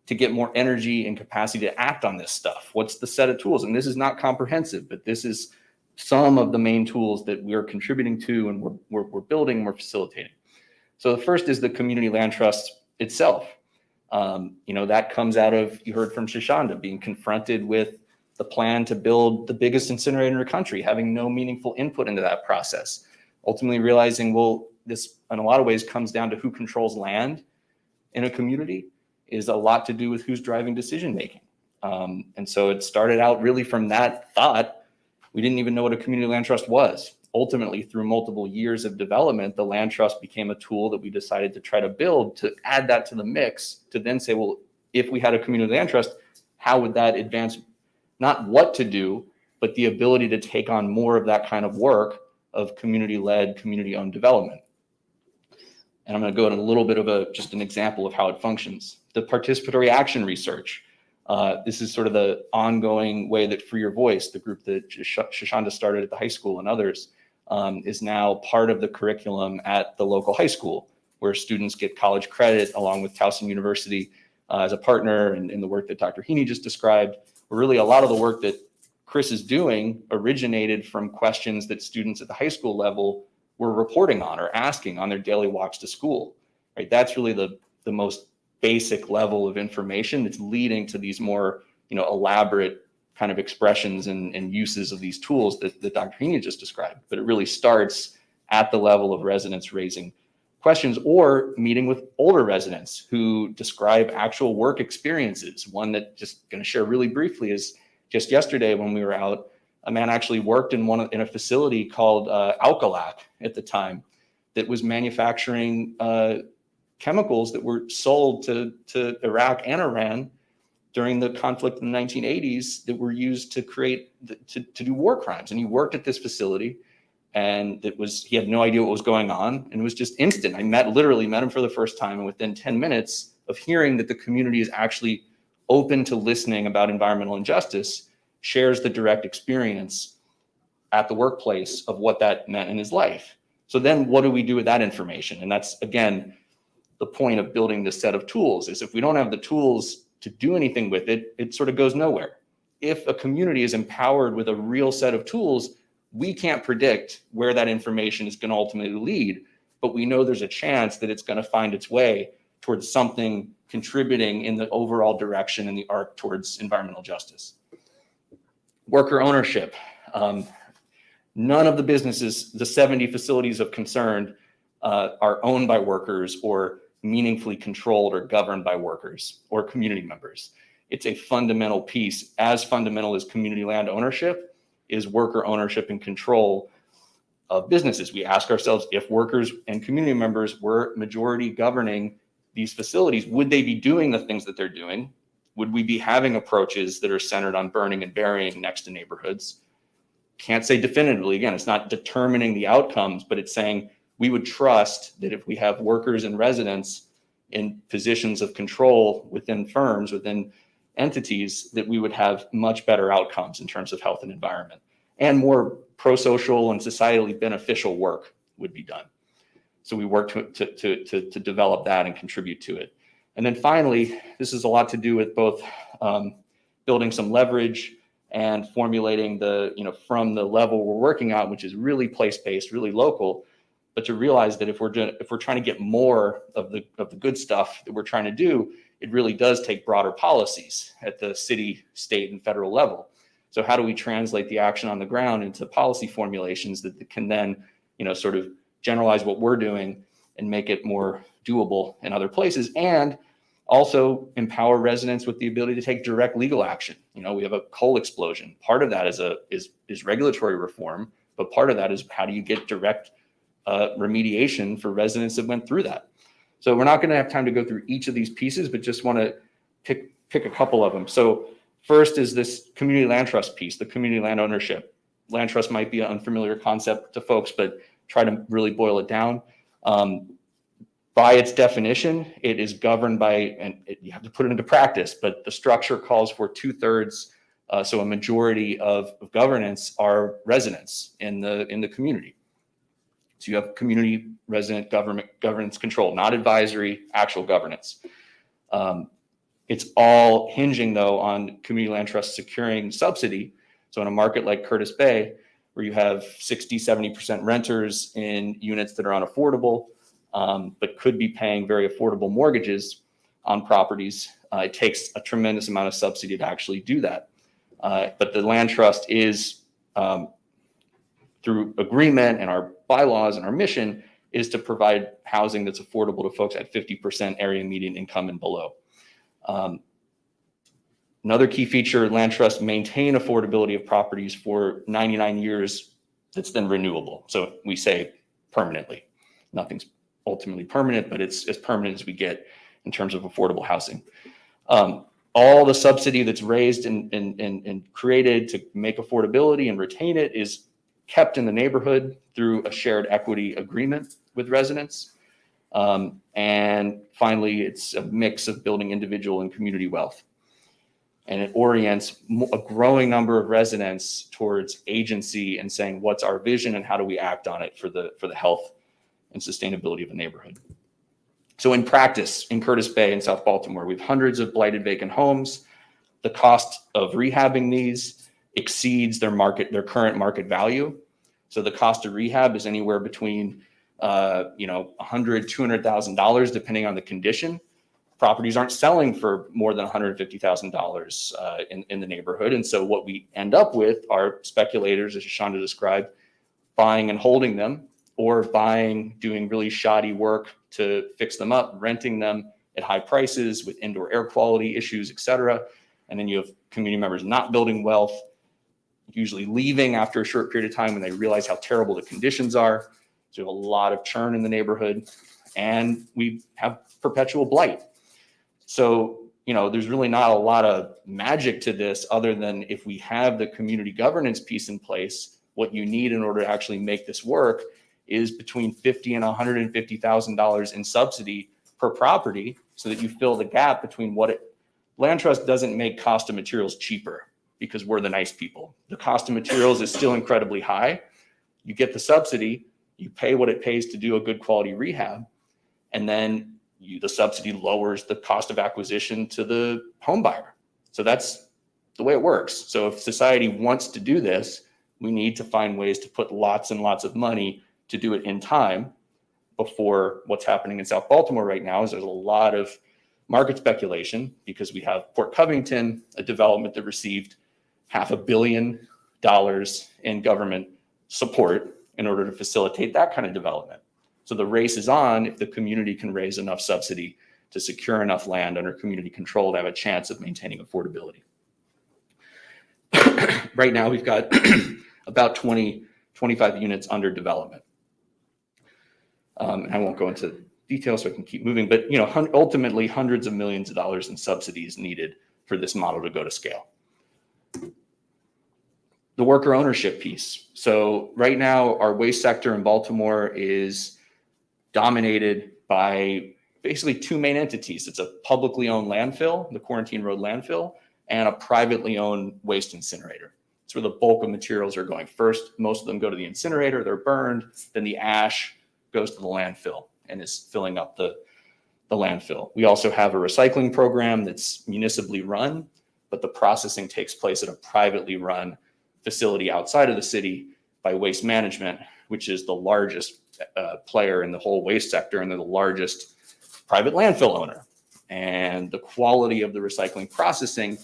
to get more energy and capacity to act on this stuff? What's the set of tools? And this is not comprehensive, but this is some of the main tools that we are contributing to and we're building, we're facilitating. So the first is the Community Land Trust itself. That comes out of, you heard from Shashawnda, being confronted with the plan to build the biggest incinerator in the country, having no meaningful input into that process. Ultimately realizing, well, this in a lot of ways comes down to who controls land in a community, is a lot to do with who's driving decision-making. And so it started out really from that thought. We didn't even know what a community land trust was. Ultimately, through multiple years of development, the land trust became a tool that we decided to try to build to add that to the mix, to then say, well, if we had a community land trust, how would that advance not what to do, but the ability to take on more of that kind of work of community-led, community-owned development. And I'm going to go into a little bit of just an example of how it functions. The participatory action research. This is sort of the ongoing way that For Your Voice, the group that Shashawnda started at the high school and others, is now part of the curriculum at the local high school, where students get college credit along with Towson University as a partner, and in the work that Dr. Heaney just described. Really, a lot of the work that Chris is doing originated from questions that students at the high school level were reporting on or asking on their daily walks to school. Right? That's really the most basic level of information that's leading to these more elaborate kind of expressions and uses of these tools that Dr. Heaney just described. But it really starts at the level of residents raising questions or meeting with older residents who describe actual work experiences. One that just going to share really briefly is just yesterday when we were out, a man actually worked in a facility called Alcalac at the time that was manufacturing chemicals that were sold to Iraq and Iran during the conflict in the 1980s that were used to do war crimes. And he worked at this facility, and he had no idea what was going on, and it was just instant. I literally met him for the first time, and within 10 minutes of hearing that the community is actually open to listening about environmental injustice, shares the direct experience at the workplace of what that meant in his life. So then what do we do with that information? And that's, again, the point of building this set of tools, is if we don't have the tools to do anything with it, it sort of goes nowhere. If a community is empowered with a real set of tools, we can't predict where that information is going to ultimately lead, but we know there's a chance that it's going to find its way towards something contributing in the overall direction and the arc towards environmental justice. Worker ownership. None of the businesses, the 70 facilities of concern, are owned by workers or meaningfully controlled or governed by workers or community members. It's a fundamental piece. As fundamental as community land ownership is worker ownership and control of businesses. We ask ourselves, if workers and community members were majority governing these facilities, would they be doing the things that they're doing? Would we be having approaches that are centered on burning and burying next to neighborhoods? Can't say definitively. Again, it's not determining the outcomes, but it's saying we would trust that if we have workers and residents in positions of control within firms, within entities, that we would have much better outcomes in terms of health and environment, and more pro-social and societally beneficial work would be done. So we work to develop that and contribute to it. And then finally, this is a lot to do with both building some leverage and formulating from the level we're working on, which is really place-based, really local, but to realize that if we're trying to get more of the good stuff that we're trying to do, it really does take broader policies at the city, state, and federal level. So how do we translate the action on the ground into policy formulations that can then, sort of generalize what we're doing and make it more doable in other places, and also empower residents with the ability to take direct legal action. We have a coal explosion. Part of that is regulatory reform, but part of that is how do you get direct remediation for residents that went through that. So we're not going to have time to go through each of these pieces, but just want to pick a couple of them. So first is this community land trust piece, the community land ownership. Land trust might be an unfamiliar concept to folks, but try to really boil it down. By its definition, it is governed by, and you have to put it into practice, but the structure calls for 2/3, so a majority of governance are residents in the community. So you have community resident governance control, not advisory, actual governance. It's all hinging though on community land trust securing subsidy. So in a market like Curtis Bay, where you have 60-70% renters in units that are unaffordable, but could be paying very affordable mortgages on properties, it takes a tremendous amount of subsidy to actually do that. But the land trust is, through agreement and our bylaws and our mission, is to provide housing that's affordable to folks at 50% area median income and below. Another key feature, land trusts maintain affordability of properties for 99 years that's then renewable. So we say permanently. Nothing's ultimately permanent, but it's as permanent as we get in terms of affordable housing. All the subsidy that's raised and created to make affordability and retain it is kept in the neighborhood through a shared equity agreement with residents. And finally, it's a mix of building individual and community wealth. And it orients a growing number of residents towards agency and saying, what's our vision and how do we act on it for the health and sustainability of a neighborhood. So in practice, in Curtis Bay in South Baltimore, we have hundreds of blighted vacant homes. The cost of rehabbing these exceeds their current market value. So the cost of rehab is anywhere between $100,000, $200,000, depending on the condition. Properties aren't selling for more than $150,000 in the neighborhood. And so what we end up with are speculators, as Shashawnda described, buying and holding them, or doing really shoddy work to fix them up, renting them at high prices with indoor air quality issues, et cetera. And then you have community members not building wealth, usually leaving after a short period of time when they realize how terrible the conditions are. So we have a lot of churn in the neighborhood, and we have perpetual blight. So, there's really not a lot of magic to this other than if we have the community governance piece in place, what you need in order to actually make this work is between $50,000 and $150,000 in subsidy per property, so that you fill the gap between land trust doesn't make cost of materials cheaper because we're the nice people. The cost of materials is still incredibly high. You get the subsidy, you pay what it pays to do a good quality rehab, and then the subsidy lowers the cost of acquisition to the home buyer. So that's the way it works. So if society wants to do this, we need to find ways to put lots and lots of money to do it in time before what's happening in South Baltimore right now is there's a lot of market speculation because we have Port Covington, a development that received $500 million in government support in order to facilitate that kind of development. So the race is on if the community can raise enough subsidy to secure enough land under community control to have a chance of maintaining affordability. Right now, we've got about 20 25 units under development. I won't go into details so I can keep moving, but ultimately hundreds of millions of dollars in subsidies needed for this model to go to scale. The worker ownership piece. So right now, our waste sector in Baltimore is dominated by basically two main entities. It's a publicly owned landfill, the Quarantine Road landfill, and a privately owned waste incinerator. It's where the bulk of materials are going. First, most of them go to the incinerator, they're burned, then the ash goes to the landfill and is filling up the landfill. We also have a recycling program that's municipally run, but the processing takes place at a privately run facility outside of the city by Waste Management, which is the largest player in the whole waste sector, and they're the largest private landfill owner. And the quality of the recycling processing,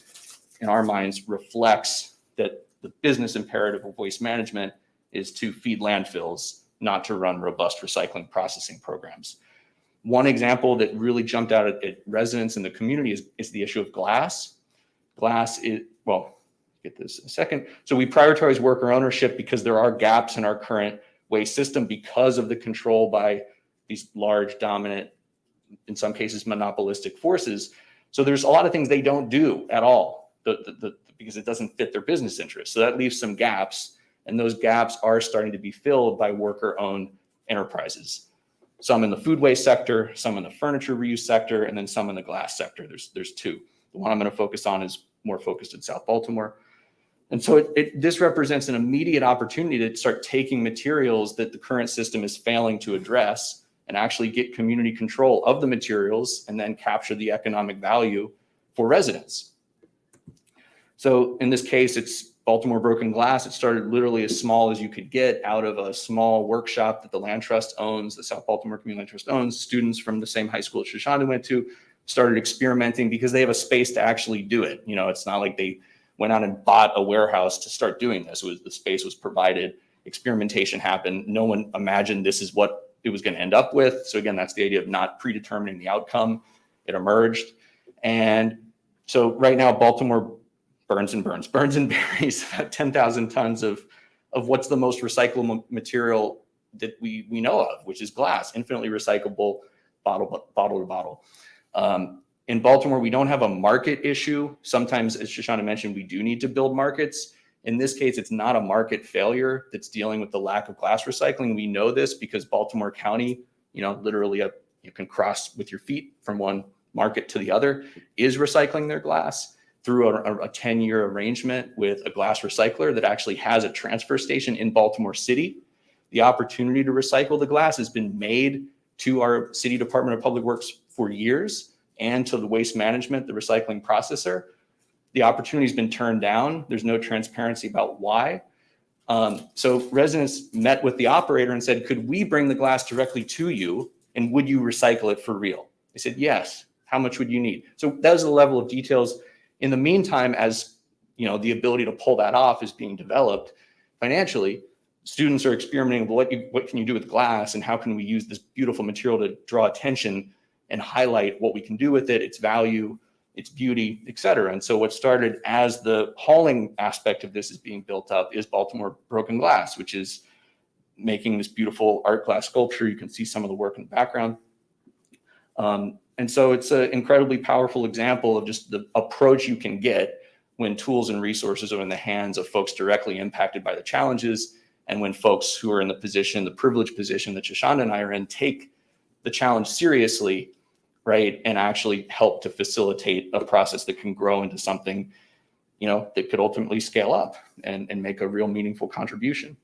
in our minds, reflects that the business imperative of Waste Management is to feed landfills, not to run robust recycling processing programs. One example that really jumped out at residents in the community is the issue of glass. Glass is, well, get this in a second. So we prioritize worker ownership because there are gaps in our current waste system because of the control by these large, dominant, in some cases, monopolistic forces. So there's a lot of things they don't do at all because it doesn't fit their business interests. So that leaves some gaps, and those gaps are starting to be filled by worker-owned enterprises. Some in the food waste sector, some in the furniture reuse sector, and then some in the glass sector. There's two. The one I'm going to focus on is more focused in South Baltimore. And so this represents an immediate opportunity to start taking materials that the current system is failing to address and actually get community control of the materials and then capture the economic value for residents. So in this case, it's Baltimore Broken Glass. It started literally as small as you could get out of a small workshop that the Land Trust owns, the South Baltimore Community Land Trust owns. Students from the same high school Shashawnda went to started experimenting because they have a space to actually do it. It's not like they went out and bought a warehouse to start doing this. The space was provided, experimentation happened. No one imagined this is what it was going to end up with. So again, that's the idea of not predetermining the outcome. It emerged. And so right now, Baltimore burns and buries about 10,000 tons of what's the most recyclable material that we know of, which is glass, infinitely recyclable, bottle to bottle. In Baltimore, we don't have a market issue. Sometimes, as Shashawnda mentioned, we do need to build markets. In this case, it's not a market failure that's dealing with the lack of glass recycling. We know this because Baltimore County, literally you can cross with your feet from one market to the other, is recycling their glass through a 10-year arrangement with a glass recycler that actually has a transfer station in Baltimore City. The opportunity to recycle the glass has been made to our City Department of Public Works for years and to the Waste Management, the recycling processor. The opportunity has been turned down. There's no transparency about why. So residents met with the operator and said, could we bring the glass directly to you and would you recycle it for real? They said, yes. How much would you need? So that was the level of details. In the meantime, as the ability to pull that off is being developed financially, students are experimenting with what can you do with glass and how can we use this beautiful material to draw attention and highlight what we can do with it, its value, its beauty, et cetera. And so what started as the hauling aspect of this is being built up is Baltimore Broken Glass, which is making this beautiful art glass sculpture. You can see some of the work in the background. And so it's an incredibly powerful example of just the approach you can get when tools and resources are in the hands of folks directly impacted by the challenges, and when folks who are in the privileged position that Shashawnda and I are in, take the challenge seriously, right, and actually help to facilitate a process that can grow into something, that could ultimately scale up and make a real meaningful contribution.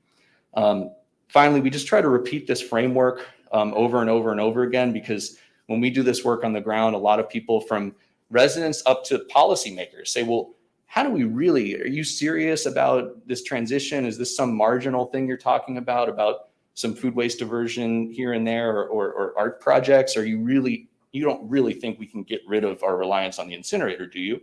Finally, we just try to repeat this framework over and over and over again, because when we do this work on the ground, a lot of people from residents up to policymakers say, well, how do we really, are you serious about this transition? Is this some marginal thing you're talking about some food waste diversion here and there or art projects? Or you don't really think we can get rid of our reliance on the incinerator, do you?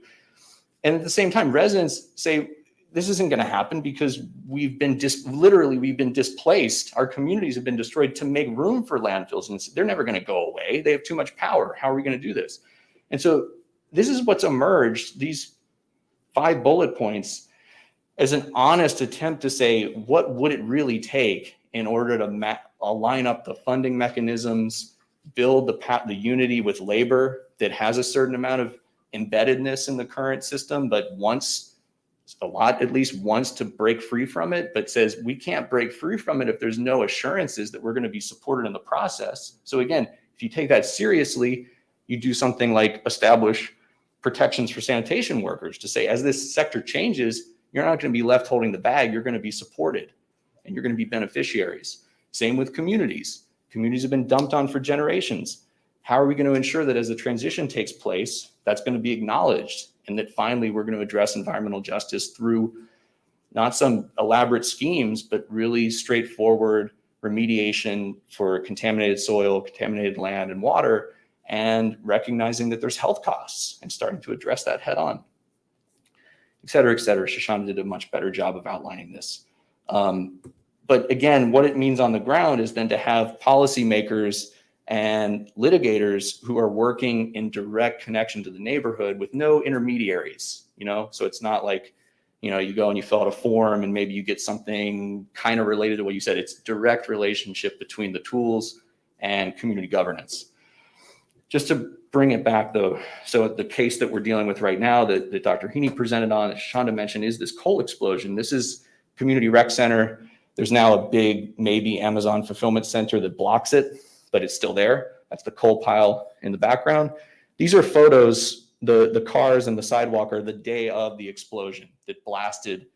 And at the same time, residents say, this isn't going to happen because we've been displaced. Our communities have been destroyed to make room for landfills, and they're never going to go away. They have too much power. How are we going to do this? And so this is what's emerged. These 5 bullet points as an honest attempt to say, what would it really take in order to align up the funding mechanisms, build the unity with labor that has a certain amount of embeddedness in the current system, but at least wants to break free from it, but says we can't break free from it if there's no assurances that we're going to be supported in the process. So again, if you take that seriously, you do something like establish protections for sanitation workers to say, as this sector changes, you're not going to be left holding the bag, you're going to be supported and you're going to be beneficiaries. Same with communities. Communities have been dumped on for generations. How are we going to ensure that as the transition takes place, that's going to be acknowledged, and that finally we're going to address environmental justice through not some elaborate schemes, but really straightforward remediation for contaminated soil, contaminated land and water, and recognizing that there's health costs and starting to address that head on, et cetera, et cetera. Shashawnda did a much better job of outlining this. But again, what it means on the ground is then to have policymakers and litigators who are working in direct connection to the neighborhood with no intermediaries, so it's not like, you go and you fill out a form and maybe you get something kind of related to what you said. It's direct relationship between the tools and community governance. Just to bring it back though, so the case that we're dealing with right now that Dr. Heaney presented on, as Shashawnda mentioned, is this coal explosion. This is community rec center. There's now a big, maybe Amazon fulfillment center that blocks it, but it's still there. That's the coal pile in the background. These are photos, the cars and the sidewalk are the day of the explosion that blasted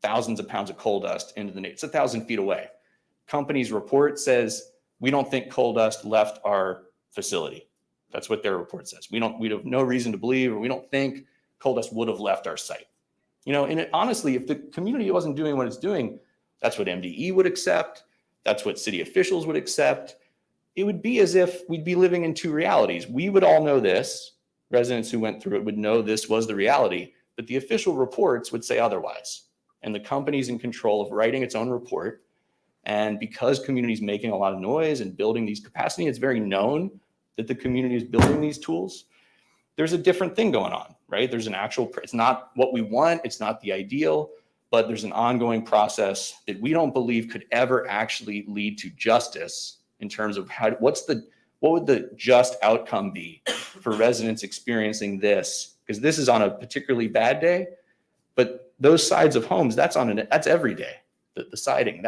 thousands of pounds of coal dust into the neighborhood. It's 1,000 feet away. Company's report says, we don't think coal dust left our facility. That's what their report says. We have no reason to believe, or we don't think coal dust would have left our site. And honestly, if the community wasn't doing what it's doing, that's what MDE would accept. That's what city officials would accept. It would be as if we'd be living in two realities. We would all know this. Residents who went through it would know this was the reality, but the official reports would say otherwise. And the company's in control of writing its own report. And because community's making a lot of noise and building these capacity, it's very known that the community is building these tools. There's a different thing going on, right? There's an actual, it's not what we want, it's not the ideal, but there's an ongoing process that we don't believe could ever actually lead to justice in terms of what would the just outcome be for residents experiencing this? Because this is on a particularly bad day, but those sides of homes, that's every day. The siding,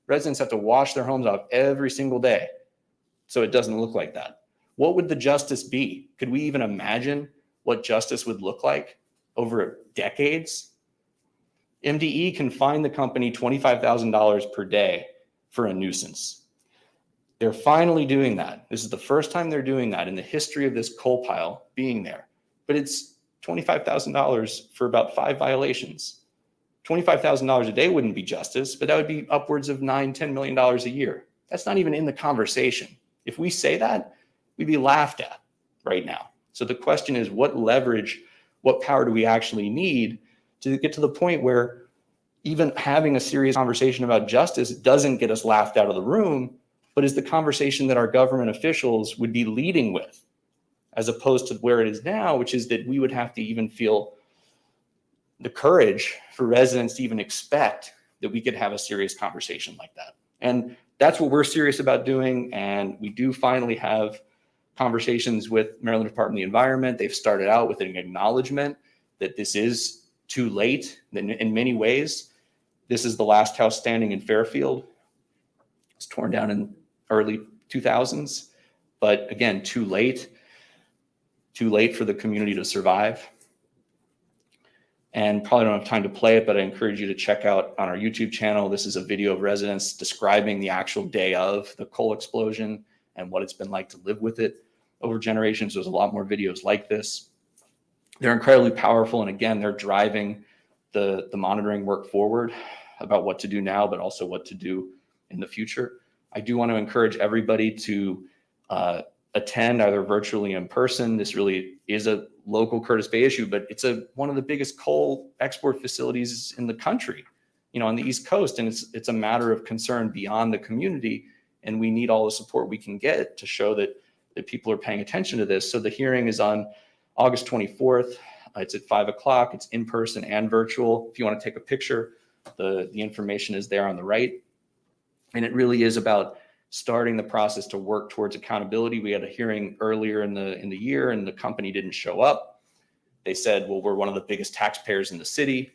residents have to wash their homes off every single day. So it doesn't look like that. What would the justice be? Could we even imagine what justice would look like over decades? MDE can fine the company $25,000 per day for a nuisance. They're finally doing that. This is the first time they're doing that in the history of this coal pile being there. But it's $25,000 for about 5 violations. $25,000 a day wouldn't be justice, but that would be upwards of $9-10 million a year. That's not even in the conversation. If we say that, we'd be laughed at right now. So the question is, what leverage, what power do we actually need to get to the point where even having a serious conversation about justice doesn't get us laughed out of the room, but is the conversation that our government officials would be leading with, as opposed to where it is now, which is that we would have to even feel the courage for residents to even expect that we could have a serious conversation like that. And that's what we're serious about doing. And we do finally have conversations with Maryland Department of the Environment. They've started out with an acknowledgement that this is too late in many ways. This is the last house standing in Fairfield. It's torn down in early 2000s, but again, too late for the community to survive. And probably don't have time to play it, but I encourage you to check out on our YouTube channel. This is a video of residents describing the actual day of the coal explosion and what it's been like to live with it over generations. There's a lot more videos like this. They're incredibly powerful. And again, they're driving the monitoring work forward about what to do now, but also what to do in the future. I do want to encourage everybody to attend either virtually or in person. This really is a local Curtis Bay issue, but it's one of the biggest coal export facilities in the country, on the East Coast. And it's a matter of concern beyond the community. And we need all the support we can get to show that people are paying attention to this. So the hearing is on August 24th. It's at 5 o'clock. It's in person and virtual. If you want to take a picture, the information is there on the right. And it really is about starting the process to work towards accountability. We had a hearing earlier in the year, and the company didn't show up. They said, well, we're one of the biggest taxpayers in the city.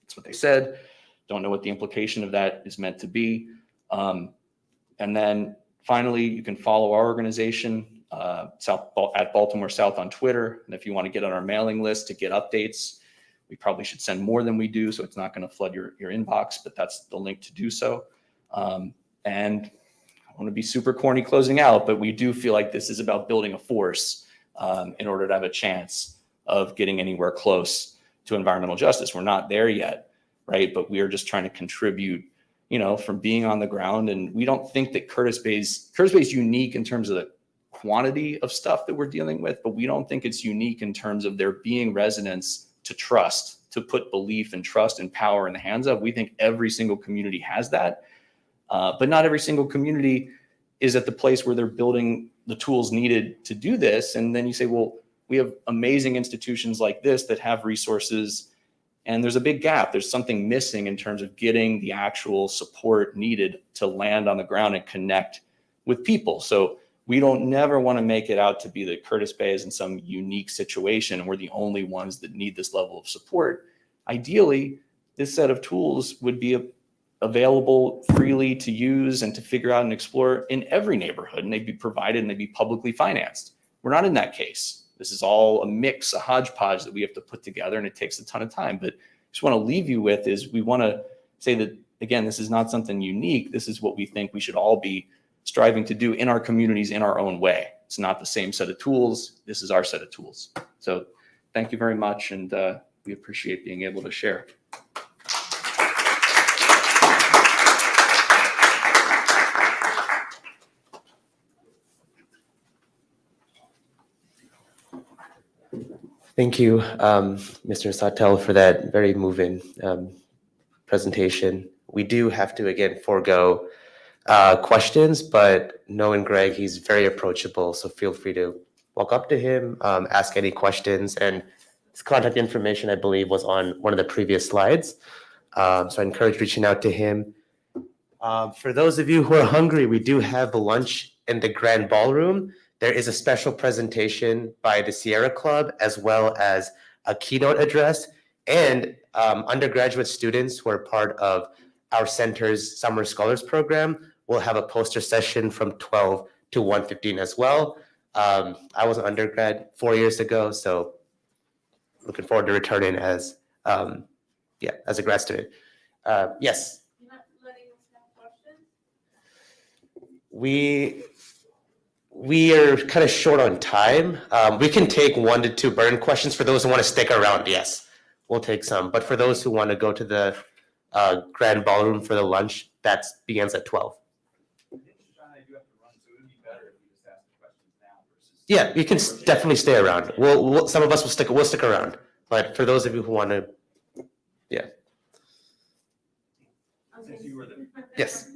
That's what they said. Don't know what the implication of that is meant to be. And then finally, you can follow our organization at Baltimore South on Twitter. And if you want to get on our mailing list to get updates, we probably should send more than we do, so it's not going to flood your inbox, but that's the link to do so. And I want to be super corny closing out, but we do feel like this is about building a force in order to have a chance of getting anywhere close to environmental justice. We're not there yet, right? But we are just trying to contribute, from being on the ground. And we don't think that Curtis Bay is unique in terms of the quantity of stuff that we're dealing with, but we don't think it's unique in terms of there being residents to trust, to put belief and trust and power in the hands of. We think every single community has that. But not every single community is at the place where they're building the tools needed to do this. And then you say, well, we have amazing institutions like this that have resources, and there's a big gap. There's something missing in terms of getting the actual support needed to land on the ground and connect with people. So we don't never want to make it out to be that Curtis Bay is in some unique situation and we're the only ones that need this level of support. Ideally, this set of tools would be available freely to use and to figure out and explore in every neighborhood, and they'd be provided and they'd be publicly financed. We're not in that case. This is all a mix, a hodgepodge that we have to put together, and it takes a ton of time. But just want to leave you with is we want to say that, again, this is not something unique. This is what we think we should all be striving to do in our communities in our own way. It's not the same set of tools. This is our set of tools. So thank you very much, and we appreciate being able to share. Thank you, Mr. Sautel, for that very moving presentation. We do have to, again, forego questions, but knowing Greg, he's very approachable, so feel free to walk up to him, ask any questions, and his contact information, I believe, was on one of the previous slides. So I encourage reaching out to him. For those of you who are hungry, we do have lunch in the Grand Ballroom. There is a special presentation by the Sierra Club, as well as a keynote address, and undergraduate students who are part of our center's Summer Scholars Program will have a poster session from 12 to 1:15 as well. I was an undergrad 4 years ago, so looking forward to returning as a grad student. Yes. You're not letting us have questions? We are kind of short on time. We can take 1 to 2 burn questions for those who want to stick around. Yes, we'll take some. But for those who want to go to the Grand Ballroom for the lunch, that begins at 12. Yeah, you can definitely stay around. We'll some of us will stick around. But for those of you who want to, yeah. Okay. Yes.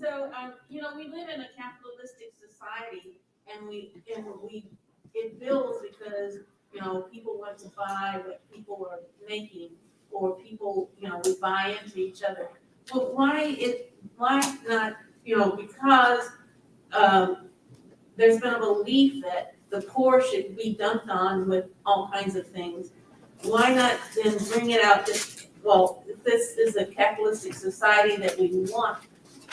So, we live in a capitalistic society, and it builds because, people want to buy what people are making, or people, we buy into each other. But why not, because there's been a belief that the poor should be dumped on with all kinds of things. Why not then bring it out if this is a capitalistic society that we want,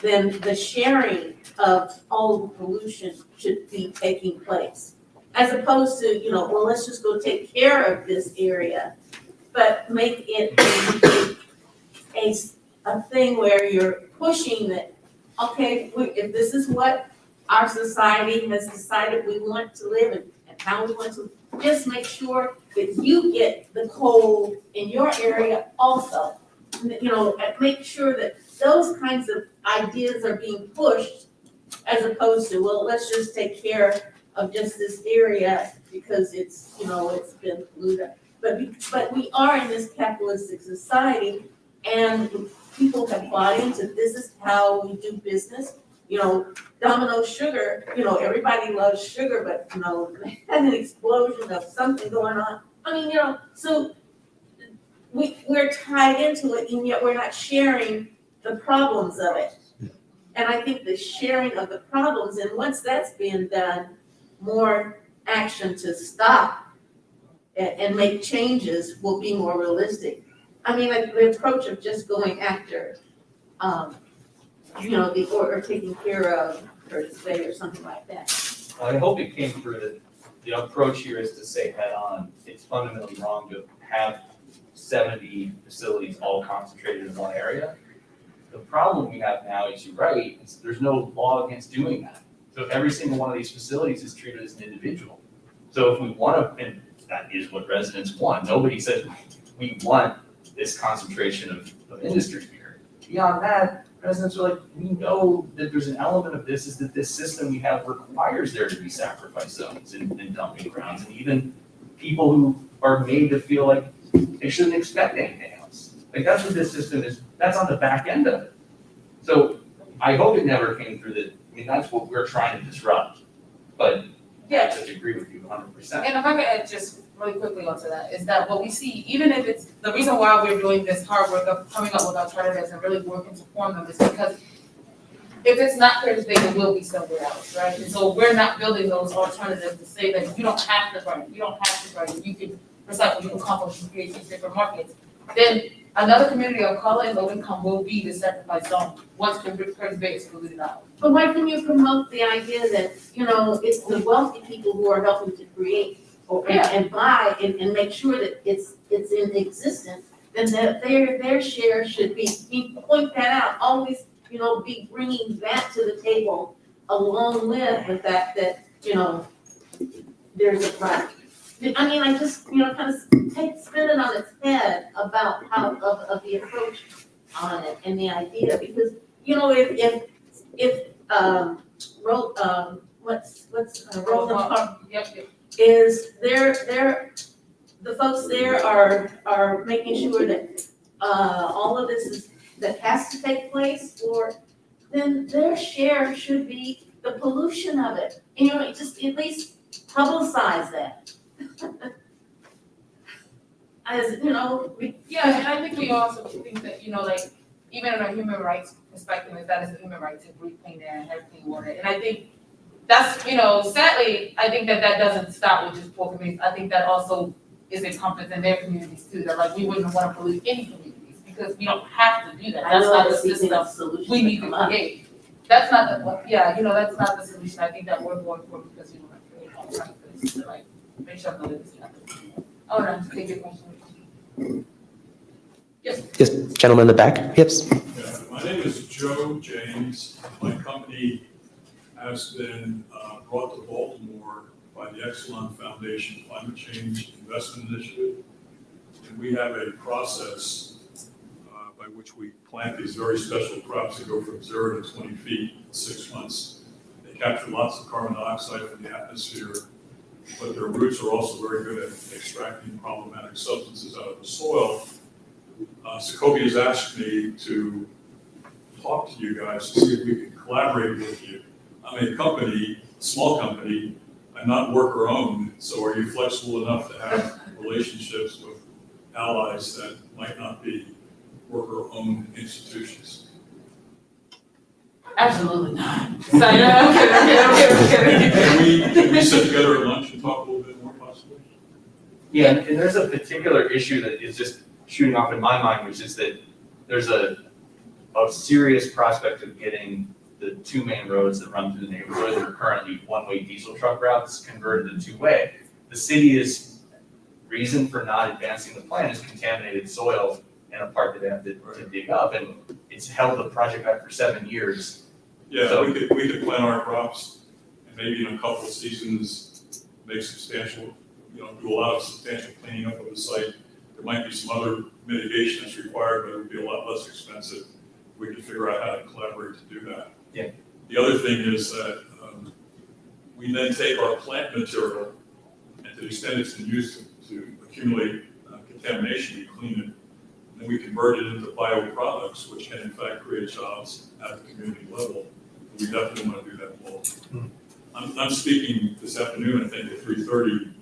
then the sharing of all the pollution should be taking place. As opposed to, let's just go take care of this area, but make it a thing where you're pushing that, okay, if this is what our society has decided we want to live in and how we want to, just make sure that you get the coal in your area also. And make sure that those kinds of ideas are being pushed, as opposed to, let's just take care of just this area because it's, it's been polluted. But we are in this capitalistic society, and people have bought into this is how we do business. Domino Sugar, everybody loves sugar, but, they had an explosion of something going on I mean, so we're tied into it, and yet we're not sharing the problems of it. And I think the sharing of the problems, and once that's being done, more action to stop and make changes will be more realistic. I mean, like the approach of just going after, or taking care of Curtis Bay or something like that. I hope it came through that the approach here is to say head on, it's fundamentally wrong to have 70 facilities all concentrated in one area. The problem we have now is, you're right, is there's no law against doing that. So every single one of these facilities is treated as an individual. So if we want to, and that is what residents want, nobody says we want this concentration of industry here. Beyond that, residents are like, we know that there's an element of this, is that this system we have requires there to be sacrifice zones and dumping grounds, and even people who are made to feel like they shouldn't expect anything else. Like, that's what this system is, that's on the back end of it. So I hope it never came through that. I mean, that's what we're trying to disrupt, but I just agree with you 100%. And if I could add just really quickly onto that, is that what we see, even if it's, the reason why we're doing this hard work of coming up with alternatives and really working to form them is because if it's not Curtis Bay, it will be somewhere else, right? And so we're not building those alternatives to say that you don't have to burn, you don't have to burn, you can recycle, you can compost, you can create these different markets. Then another community of color and low income will be the sacrifice zone once Curtis Bay is polluted out. But why can you promote the idea that, it's the wealthy people who are helping to create and buy and make sure that it's in existence, then their share should be, point that out, always, be bringing that to the table along with the fact that, there's a project. I mean, I just, kind of spin it on its head about how, of the approach on it and the idea, because, Roland Park is the folks there are making sure that, all of this that has to take place, then their share should be the pollution of it. Just at least publicize that. Yeah, and I think we also think that, even in a human rights perspective, is that it's a human right to breathe clean air and have clean water. And I think that's, sadly, I think that doesn't stop with just poor communities. I think that also is encompassed in their communities too, that we wouldn't want to pollute any communities because we don't have to do that. That's not the system we need to create. That's not that's not the solution. I think that we're going for because we want to create alternatives to make sure the living happens. Oh, no, take your question. Yes. Yes, gentleman in the back. Yes. Yeah, my name is Joe James. My company has been brought to Baltimore by the Exelon Foundation Climate Change Investment Initiative. And we have a process by which we plant these very special crops that go from 0 to 20 feet in 6 months. They capture lots of carbon dioxide from the atmosphere, but their roots are also very good at extracting problematic substances out of the soil. Sokovia has asked me to talk to you guys to see if we can collaborate with you. I'm a company, small company, I'm not worker owned, so are you flexible enough to have relationships with allies that might not be worker owned institutions? Absolutely not. So, I'm kidding. Can we sit together at lunch and talk a little bit more possibly? Yeah, and there's a particular issue that is just shooting off in my mind, which is that there's a serious prospect of getting the 2 main roads that run through the neighborhood that are currently one-way diesel truck routes converted to 2-way. The city's reason for not advancing the plan is contaminated soil in a part that they have to dig up, and it's held the project back for 7 years. Yeah, so, we could plant our crops and maybe in a couple of seasons make substantial, do a lot of substantial cleaning up of the site. There might be some other mitigation that's required, but it would be a lot less expensive. We could figure out how to collaborate to do that. Yeah. The other thing is that we then take our plant material, and to the extent it's been used to accumulate contamination, we clean it, and then we convert it into bioproducts, which can in fact create jobs at the community level. We definitely want to do that in Baltimore. I'm speaking this afternoon, I think, at 3:30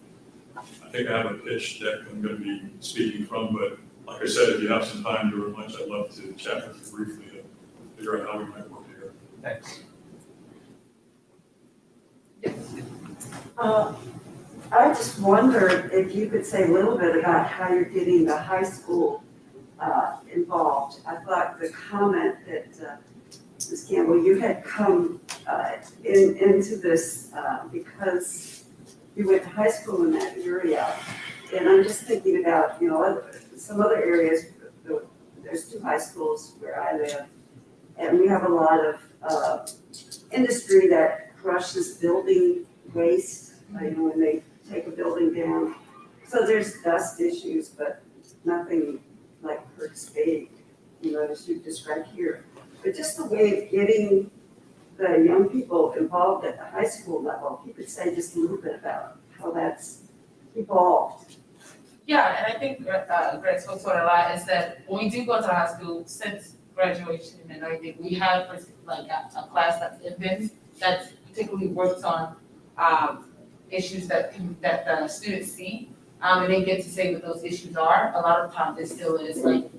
I think I have a pitch deck I'm gonna be speaking from, but like I said, if you have some time during lunch, I'd love to chat with you briefly to figure out how we might work together. Thanks. I just wondered if you could say a little bit about how you're getting the high school involved. I thought the comment that Ms. Campbell, you had come into this because you went to high school in that area. And I'm just thinking about, some other areas, there's 2 high schools where I live, and we have a lot of industry that crushes building waste, when they take a building down. So there's dust issues, but nothing like Curtis Bay, as you described here. But just the way of getting the young people involved at the high school level, if you could say just a little bit about how that's evolved. Yeah, and I think Greg spoke to it a lot, is that when we do go to high school, since graduation and everything, we have like a class that's particularly works on issues that the students see, and they get to say what those issues are. A lot of times it still is like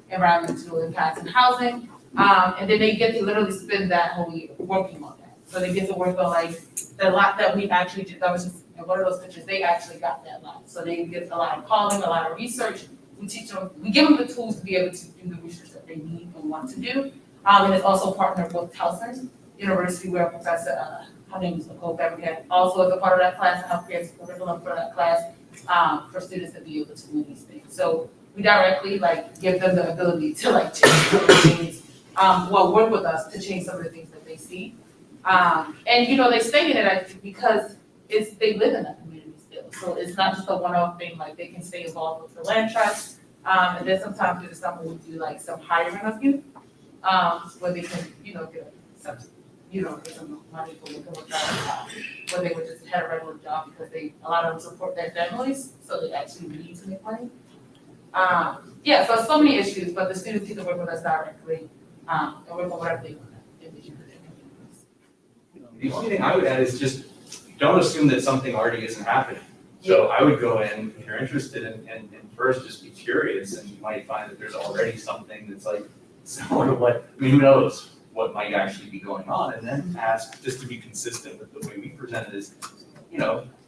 environmental impacts in housing, and then they get to literally spend that whole year working on that. So they get to work on like the lot that we actually did. That was just in one of those pictures. They actually got that lot, so they get a lot of calling, a lot of research. We teach them, we give them the tools to be able to do the research that they need and want to do. And it's also partnered with Towson University, where Professor, her name is Nicole Bevercat, also is a part of that class, and healthcare curriculum for that class, for students to be able to do these things. So we directly give them the ability to change some of the things, work with us to change some of the things that they see. And they stay in it because they live in that community still. So it's not just a one-off thing, they can stay involved with the land trust. And then sometimes through the summer we do some hiring of youth, where they can, get some, get some money for working with job, where they would just had a regular job because a lot of them support their families, so they actually need to make money. So many issues, but the students get to work with us directly, and work directly on that in the youth. The only thing I would add is just don't assume that something already isn't happening. So I would go in, if you're interested and first just be curious, and you might find that there's already something that's similar to what, who knows what might actually be going on, and then ask just to be consistent with the way we present it is,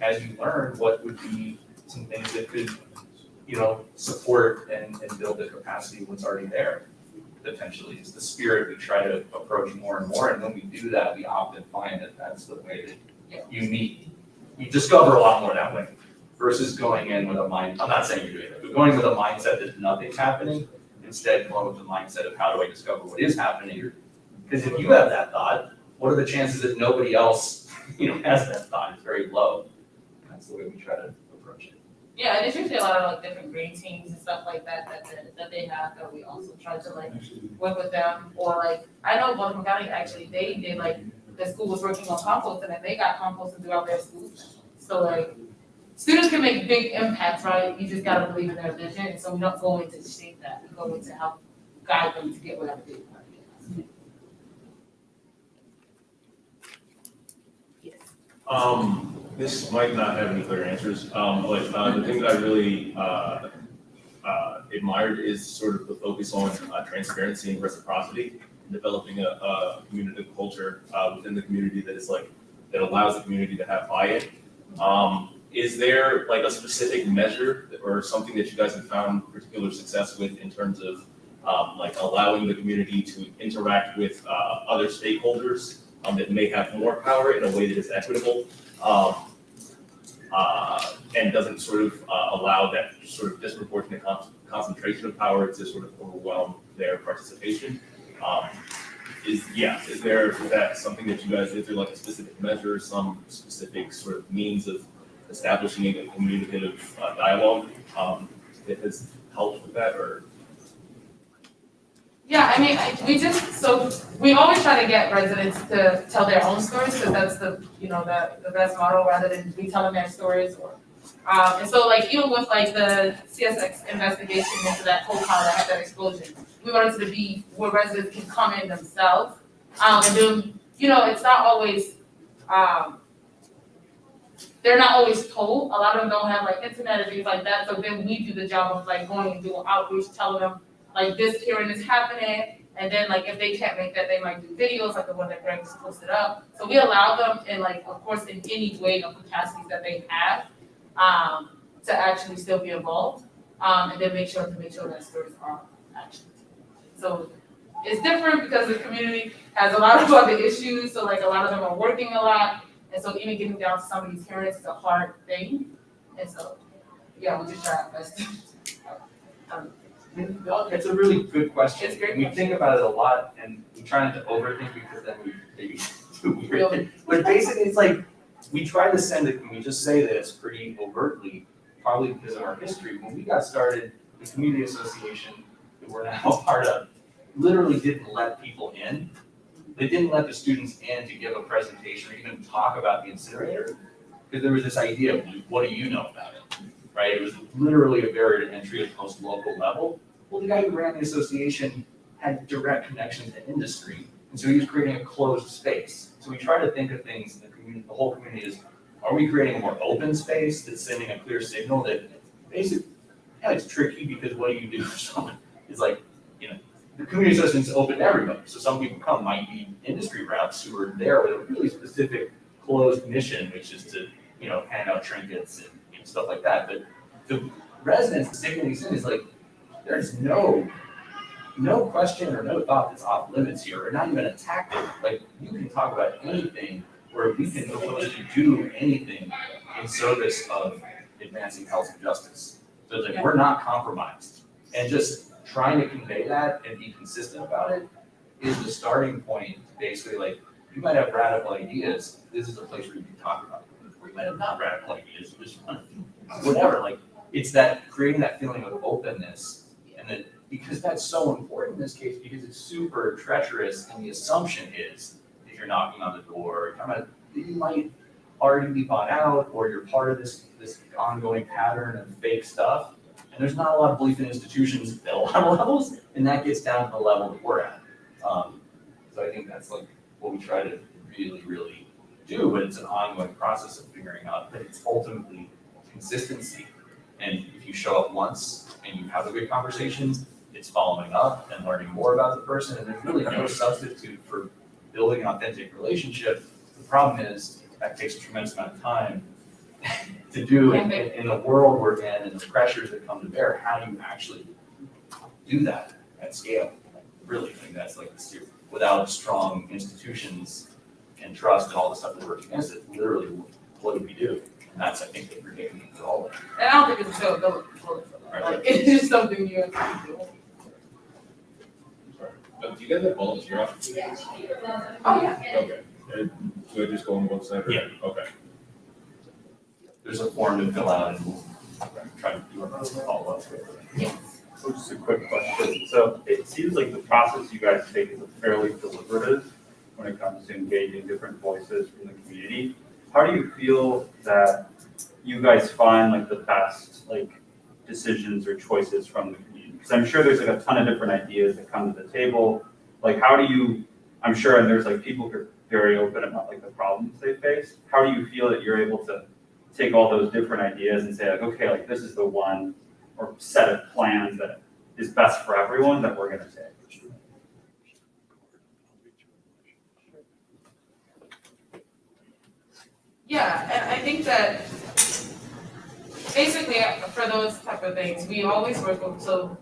as you learn, what would be some things that could, support and build the capacity of what's already there. Potentially is the spirit we try to approach more and more, and when we do that, we often find that that's the way that you discover a lot more that way versus going in with a mind. I'm not saying you're doing it, but going with a mindset that nothing's happening, instead going with the mindset of how do I discover what is happening? Because if you have that thought, what are the chances that nobody else, has that thought? It's very low. That's the way we try to approach it. Yeah, and there's usually a lot of different green teams and stuff like that they have that we also try to work with them. Or I know Baltimore County actually they did the school was working on composting and they got composting throughout their schools. So students can make big impacts, right? You just gotta believe in their vision. And so we don't go in to shape that. We go in to help guide them to get whatever they want to get. Yes. This might not have any clear answers, but the thing that I really admired is sort of the focus on transparency and reciprocity, and developing a community culture within the community that is that allows the community to have buy-in. Is there a specific measure or something that you guys have found particular success with in terms of allowing the community to interact with other stakeholders that may have more power in a way that is equitable? And doesn't allow that disproportionate concentration of power to overwhelm their participation. Is that something that you guys, is there a specific measure, some specific means of establishing a communicative dialogue that has helped with that, or? Yeah, we always try to get residents to tell their own stories, because that's the best model, rather than retelling their stories. Or and so even with the CSX investigation into that whole car that had that explosion, we wanted it to be where residents can come in themselves, and then it's not always they're not always told. A lot of them don't have like internet and things like that. So then we do the job of like going and doing outreach, telling them like this hearing is happening. And then like if they can't make that, they might do videos like the one that Greg just posted up. So we allow them in like, of course, in any way of capacities that they have, to actually still be involved. And then make sure that stories are actually. So it's different because the community has a lot of other issues. So like a lot of them are working a lot. And so even getting down to some of these hearings is a hard thing. And so, yeah, we just try our best. It's a really good question. It's a great We think about it a lot and we try not to overthink because then we maybe do weird things. But basically, it's like, we try to send it, and we just say this pretty overtly, probably because of our history. When we got started, the community association that we're now a part of literally didn't let people in. They didn't let the students in to give a presentation or even talk about the incinerator, because there was this idea of, what do you know about it, right? It was literally a barrier to entry at the most local level. Well, the guy who ran the association had direct connection to industry, and so he was creating a closed space. So we try to think of things, the community, the whole community is, are we creating a more open space that's sending a clear signal that basically, yeah, it's tricky because what do you do if someone is like, you know, the community association is open to everybody. So some people come, might be industry reps who are there with a really specific closed mission, which is to, you know, hand out trinkets and, you know, stuff like that. But the residents, the signal we send is like, there's no question or no thought that's off limits here, or not even a tactic. Like, you can talk about anything, or we can propose to do anything in service of advancing health and justice. So it's like, we're not compromised. And just trying to convey that and be consistent about it is the starting point. Basically, like, you might have radical ideas, this is a place where you can talk about it. Or you might have not radical ideas, just whatever. Like, it's that creating that feeling of openness. And that, because that's so important in this case, because it's super treacherous, and the assumption is if you're knocking on the door, you might already be bought out, or you're part of this ongoing pattern of fake stuff. And there's not a lot of belief in institutions at a lot of levels, and that gets down to the level that we're at. So I think that's like what we try to really, really do, but it's an ongoing process of figuring out that it's ultimately consistency. And if you show up once and you have a good conversation, it's following up and learning more about the person, and there's really no substitute for building an authentic relationship. The problem is that takes a tremendous amount of time to do in the world we're in and the pressures that come to bear. How do you actually do that at scale? Really, I think that's like without strong institutions and trust and all the stuff that works against it, literally, what do we do? And that's, I think, the predicament for all of it. And I don't think it's a availability for it. Like, it's just something you have to do. But do you guys have volunteer opportunities? Oh, yeah. Okay. And do I just go on the website? Yeah. Okay. There's a form to fill out and we'll try to do a follow-up. So just a quick question. So it seems like the process you guys take is fairly deliberative when it comes to engaging different voices from the community. How do you feel that you guys find like the best like decisions or choices from the community? Because I'm sure there's like a ton of different ideas that come to the table. Like how do you, I'm sure, and there's like people who are very open about like the problems they face. How do you feel that you're able to take all those different ideas and say like, okay, like this is the one or set of plans that is best for everyone that we're gonna take? Yeah, and I think that basically for those type of things, we always work with, so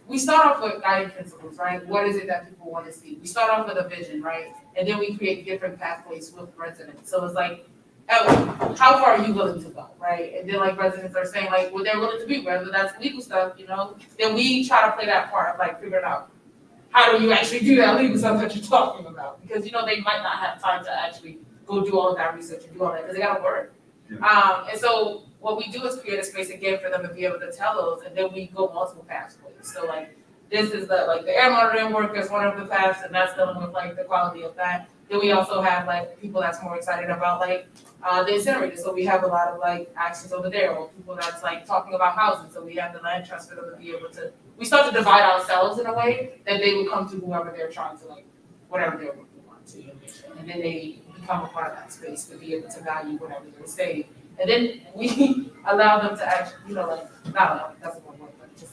we start off with guiding principles, right? What is it that people want to see? We start off with a vision, right? And then we create different pathways with residents. So it's like, how far are you willing to go, right? And then like residents are saying like, what they're willing to be, whether that's legal stuff, you know, then we try to play that part of like figuring out how do you actually do that legal stuff that you're talking about? Because, you know, they might not have time to actually go do all of that research and do all that because they gotta work. And so what we do is create a space again for them to be able to tell those, and then we go multiple pathways. So like this is the air monitoring work is one of the paths, and that's dealing with like the quality of that. Then we also have like people that's more excited about like the incinerator. So we have a lot of like actions over there, or people that's like talking about housing. So we have the land trust for them to be able to. We start to divide ourselves in a way that they will come to whoever they're trying to like whatever they're working on to, and then they become a part of that space, to be able to value whatever they say. And then we allow them to actually, not allow, that's one word, but just,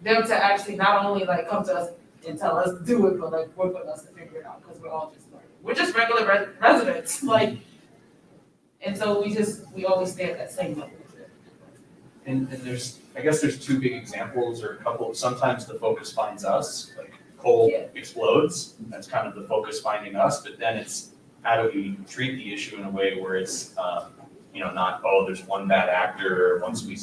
them to actually not only like come to us and tell us to do it, but like work with us to figure it out, because we're all just learning. We're just regular residents, and so we always stay at that same level. And I guess there's two big examples or a couple. Sometimes the focus finds us, like coal explodes. That's kind of the focus finding us, but then it's how do we treat the issue in a way where it's, not, there's one bad actor. Once we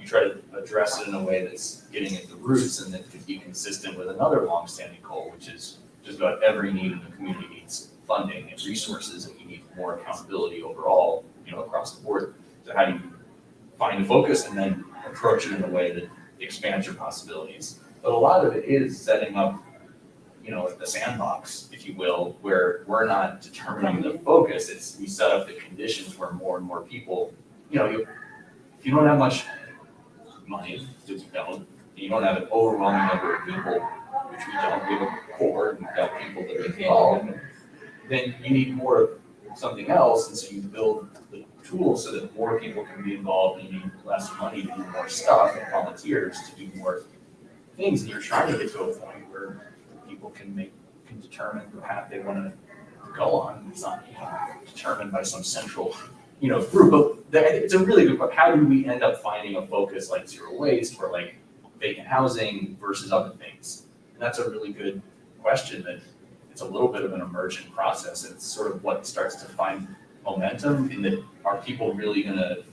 try to address it in a way that's getting at the roots and that could be consistent with another longstanding goal, which is just about every need in the community needs funding and resources, and you need more accountability overall, across the board. So how do you find the focus and then approach it in a way that expands your possibilities? But a lot of it is setting up, the sandbox, if you will, where we're not determining the focus. It's we set up the conditions where more and more people, if you don't have much money, which you don't have an overwhelming number of people, which we don't, we have a core, and we've got people that are involved, then you need more of something else, and so you build the tools so that more people can be involved, and you need less money to do more stuff, and volunteers to do more things, and you're trying to get to a point where people can determine the path they want to go on. It's not determined by some central, group. But it's a really good question. How do we end up finding a focus like zero waste or like vacant housing versus other things? And that's a really good question that it's a little bit of an emergent process. It's sort of what starts to find momentum in that are people really going to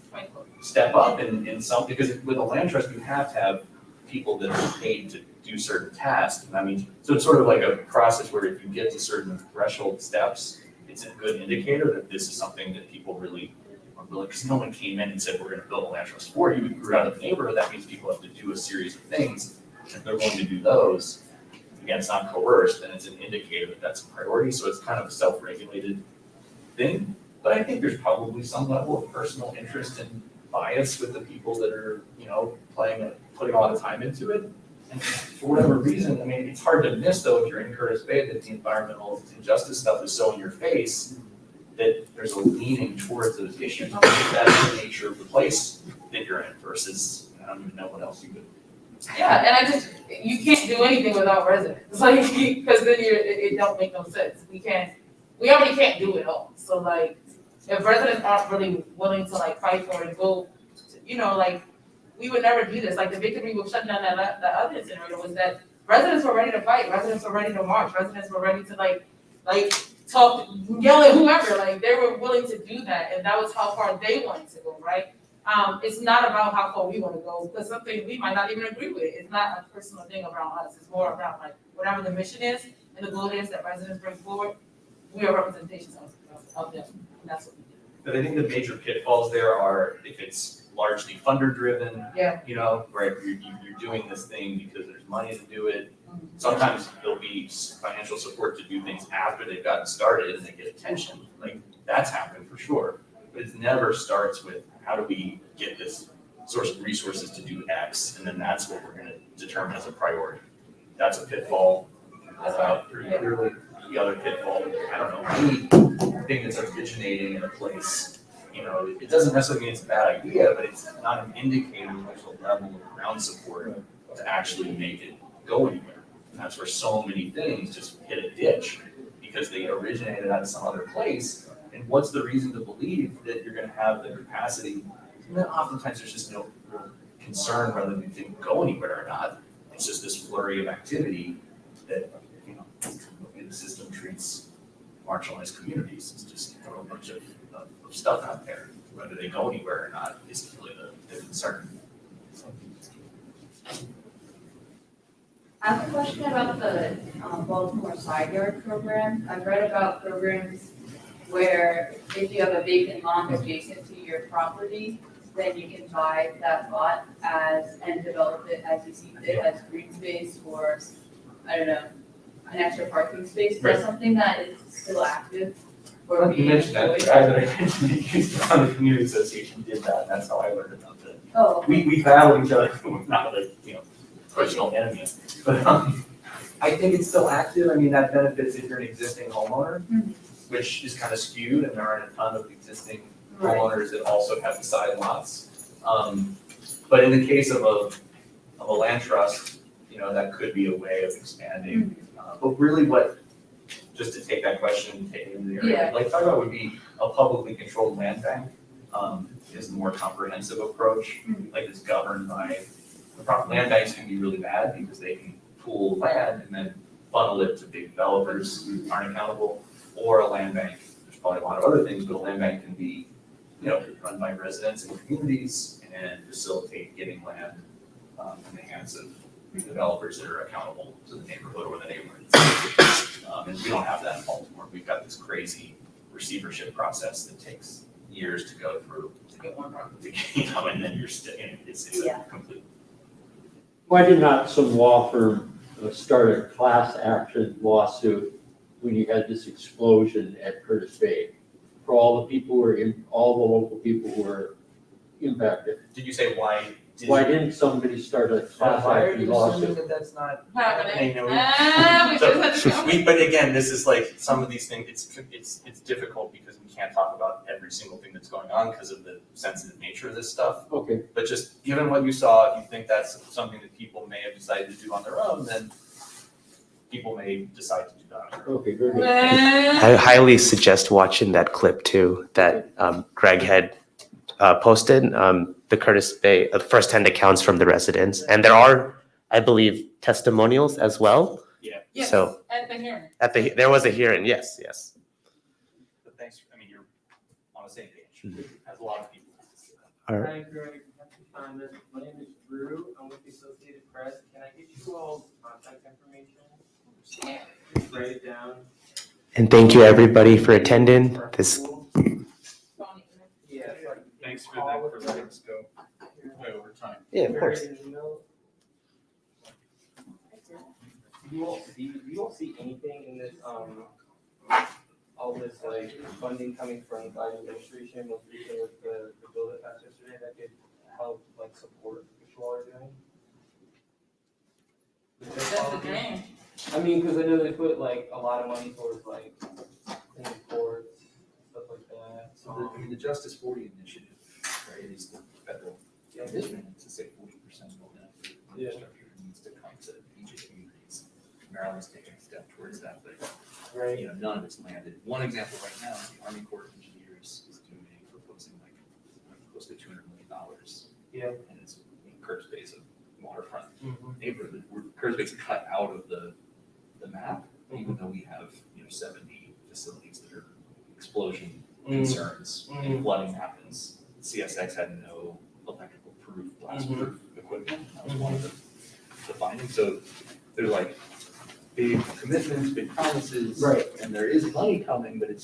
step up in some, because with a land trust, you have to have people that are paid to do certain tasks. And I mean, so it's sort of like a process where if you get to certain threshold steps, it's a good indicator that this is something that people really are willing, because no one came in and said, we're going to build a land trust for you. We grew out of the neighborhood. That means people have to do a series of things. And if they're willing to do those, again, it's not coerced, then it's an indicator that that's a priority. So it's kind of a self-regulated thing. But I think there's probably some level of personal interest and bias with the people that are, putting a lot of time into it. And for whatever reason, I mean, it's hard to miss though if you're in Curtis Bay that the environmental injustice stuff is so in your face that there's a leaning towards those issues. That's the nature of the place that you're in versus, I don't even know what else you could. Yeah, and you can't do anything without residents. Because then it don't make no sense. We already can't do it all. So if residents aren't really willing to fight for it and go, we would never do this. The victory of shutting down that other incinerator was that residents were ready to fight, residents were ready to march, residents were ready to talk, yell at whoever. They were willing to do that, and that was how far they wanted to go, right? It's not about how far we want to go, because something we might not even agree with. It's not a personal thing around us. It's more around whatever the mission is and the goal is that residents bring forward. We are representations of them, and that's what we do. But I think the major pitfalls there are if it's largely funder driven, right? You're doing this thing because there's money to do it. Sometimes there'll be financial support to do things after they've gotten started and they get attention. That's happened for sure. But it never starts with how do we get this source of resources to do X, and then that's what we're going to determine as a priority. That's a pitfall. Pretty clearly. The other pitfall, I don't know, anything that's originating in a place, it doesn't necessarily mean it's a bad idea, but it's not an indicator of there's a level of ground support to actually make it go anywhere. And that's where so many things just hit a ditch because they originated out of some other place. And what's the reason to believe that you're going to have the capacity? And then oftentimes there's just no real concern whether the thing go anywhere or not. It's just this flurry of activity that, the way the system treats marginalized communities. It's just throw a bunch of stuff out there. Whether they go anywhere or not isn't really the concern. I have a question about the Baltimore side yard program. I've read about programs where if you have a vacant lot adjacent to your property, then you can buy that lot and develop it as you see fit as green space or, I don't know, an extra parking space. That's something that is still active. Or You mentioned that, the guy that I mentioned, the community association did that. That's how I learned about it. Oh. We battle each other, not personal enemies, but I think it's still active. I mean, that benefits if you're an existing homeowner, which is kind of skewed, and there aren't a ton of existing homeowners that also have the side lots. But in the case of a land trust, you know, that could be a way of expanding. But really just to take that question and take it into the area, like talk about would be a publicly controlled land bank, is the more comprehensive approach, like it's governed by, land banks can be really bad because they can pool land and then funnel it to big developers who aren't accountable, or a land bank, there's probably a lot of other things, but a land bank can be, you know, run by residents and communities and facilitate getting land in the hands of developers that are accountable to the neighborhood or the neighborhood. And we don't have that in Baltimore. We've got this crazy receivership process that takes years to go through to get one run, you know, and then you're still, it's a complete. Why did not some law firm start a class action lawsuit when you had this explosion at Curtis Bay for all the people who were all the local people who were impacted? Did you say why? Why didn't somebody start a class action lawsuit? That that's not happening. But again, this is like some of these things. It's difficult because we can't talk about every single thing that's going on because of the sensitive nature of this stuff. Okay. But just given what you saw, if you think that's something that people may have decided to do on their own, then people may decide to do that on their own. Okay, very good. I highly suggest watching that clip too that Greg had posted, the Curtis Bay, first-hand accounts from the residents. And there are, I believe, testimonials as well. Yeah. Yes, So at the hearing. there was a hearing, yes. But thanks, I mean, you're on the same page, as a lot of people. All right. Hi, Greg. Happy to find this. My name is Drew. I'm with the Associated Press. Can I get you all contact information? Just write it down. And thank you everybody for attending this. Yeah. Thanks for letting us go way over time. Yeah, of course. Do you all see anything in this, all this like funding coming from the Biden administration, most recently with the bill that passed yesterday, that could help like support what you all are doing? That's the dream. I mean, because I know they put like a lot of money towards like in the courts, stuff like that. So the Justice 40 initiative, right, is the federal commitment to say 40% of all that infrastructure needs to come to each communities. Maryland's taking a step towards that, but you know, none of it's landed. One example right now, the Army Corps of Engineers is proposing like close to $200 million. Yeah. And it's Curtis Bay's a waterfront neighborhood. Curtis Bay's cut out of the map, even though we have 70 facilities that are explosion concerns. And flooding happens. CSX had no electrical proof, blast proof equipment. That was one of the findings. So they're like big commitments, big promises, right? And there is money coming, but it's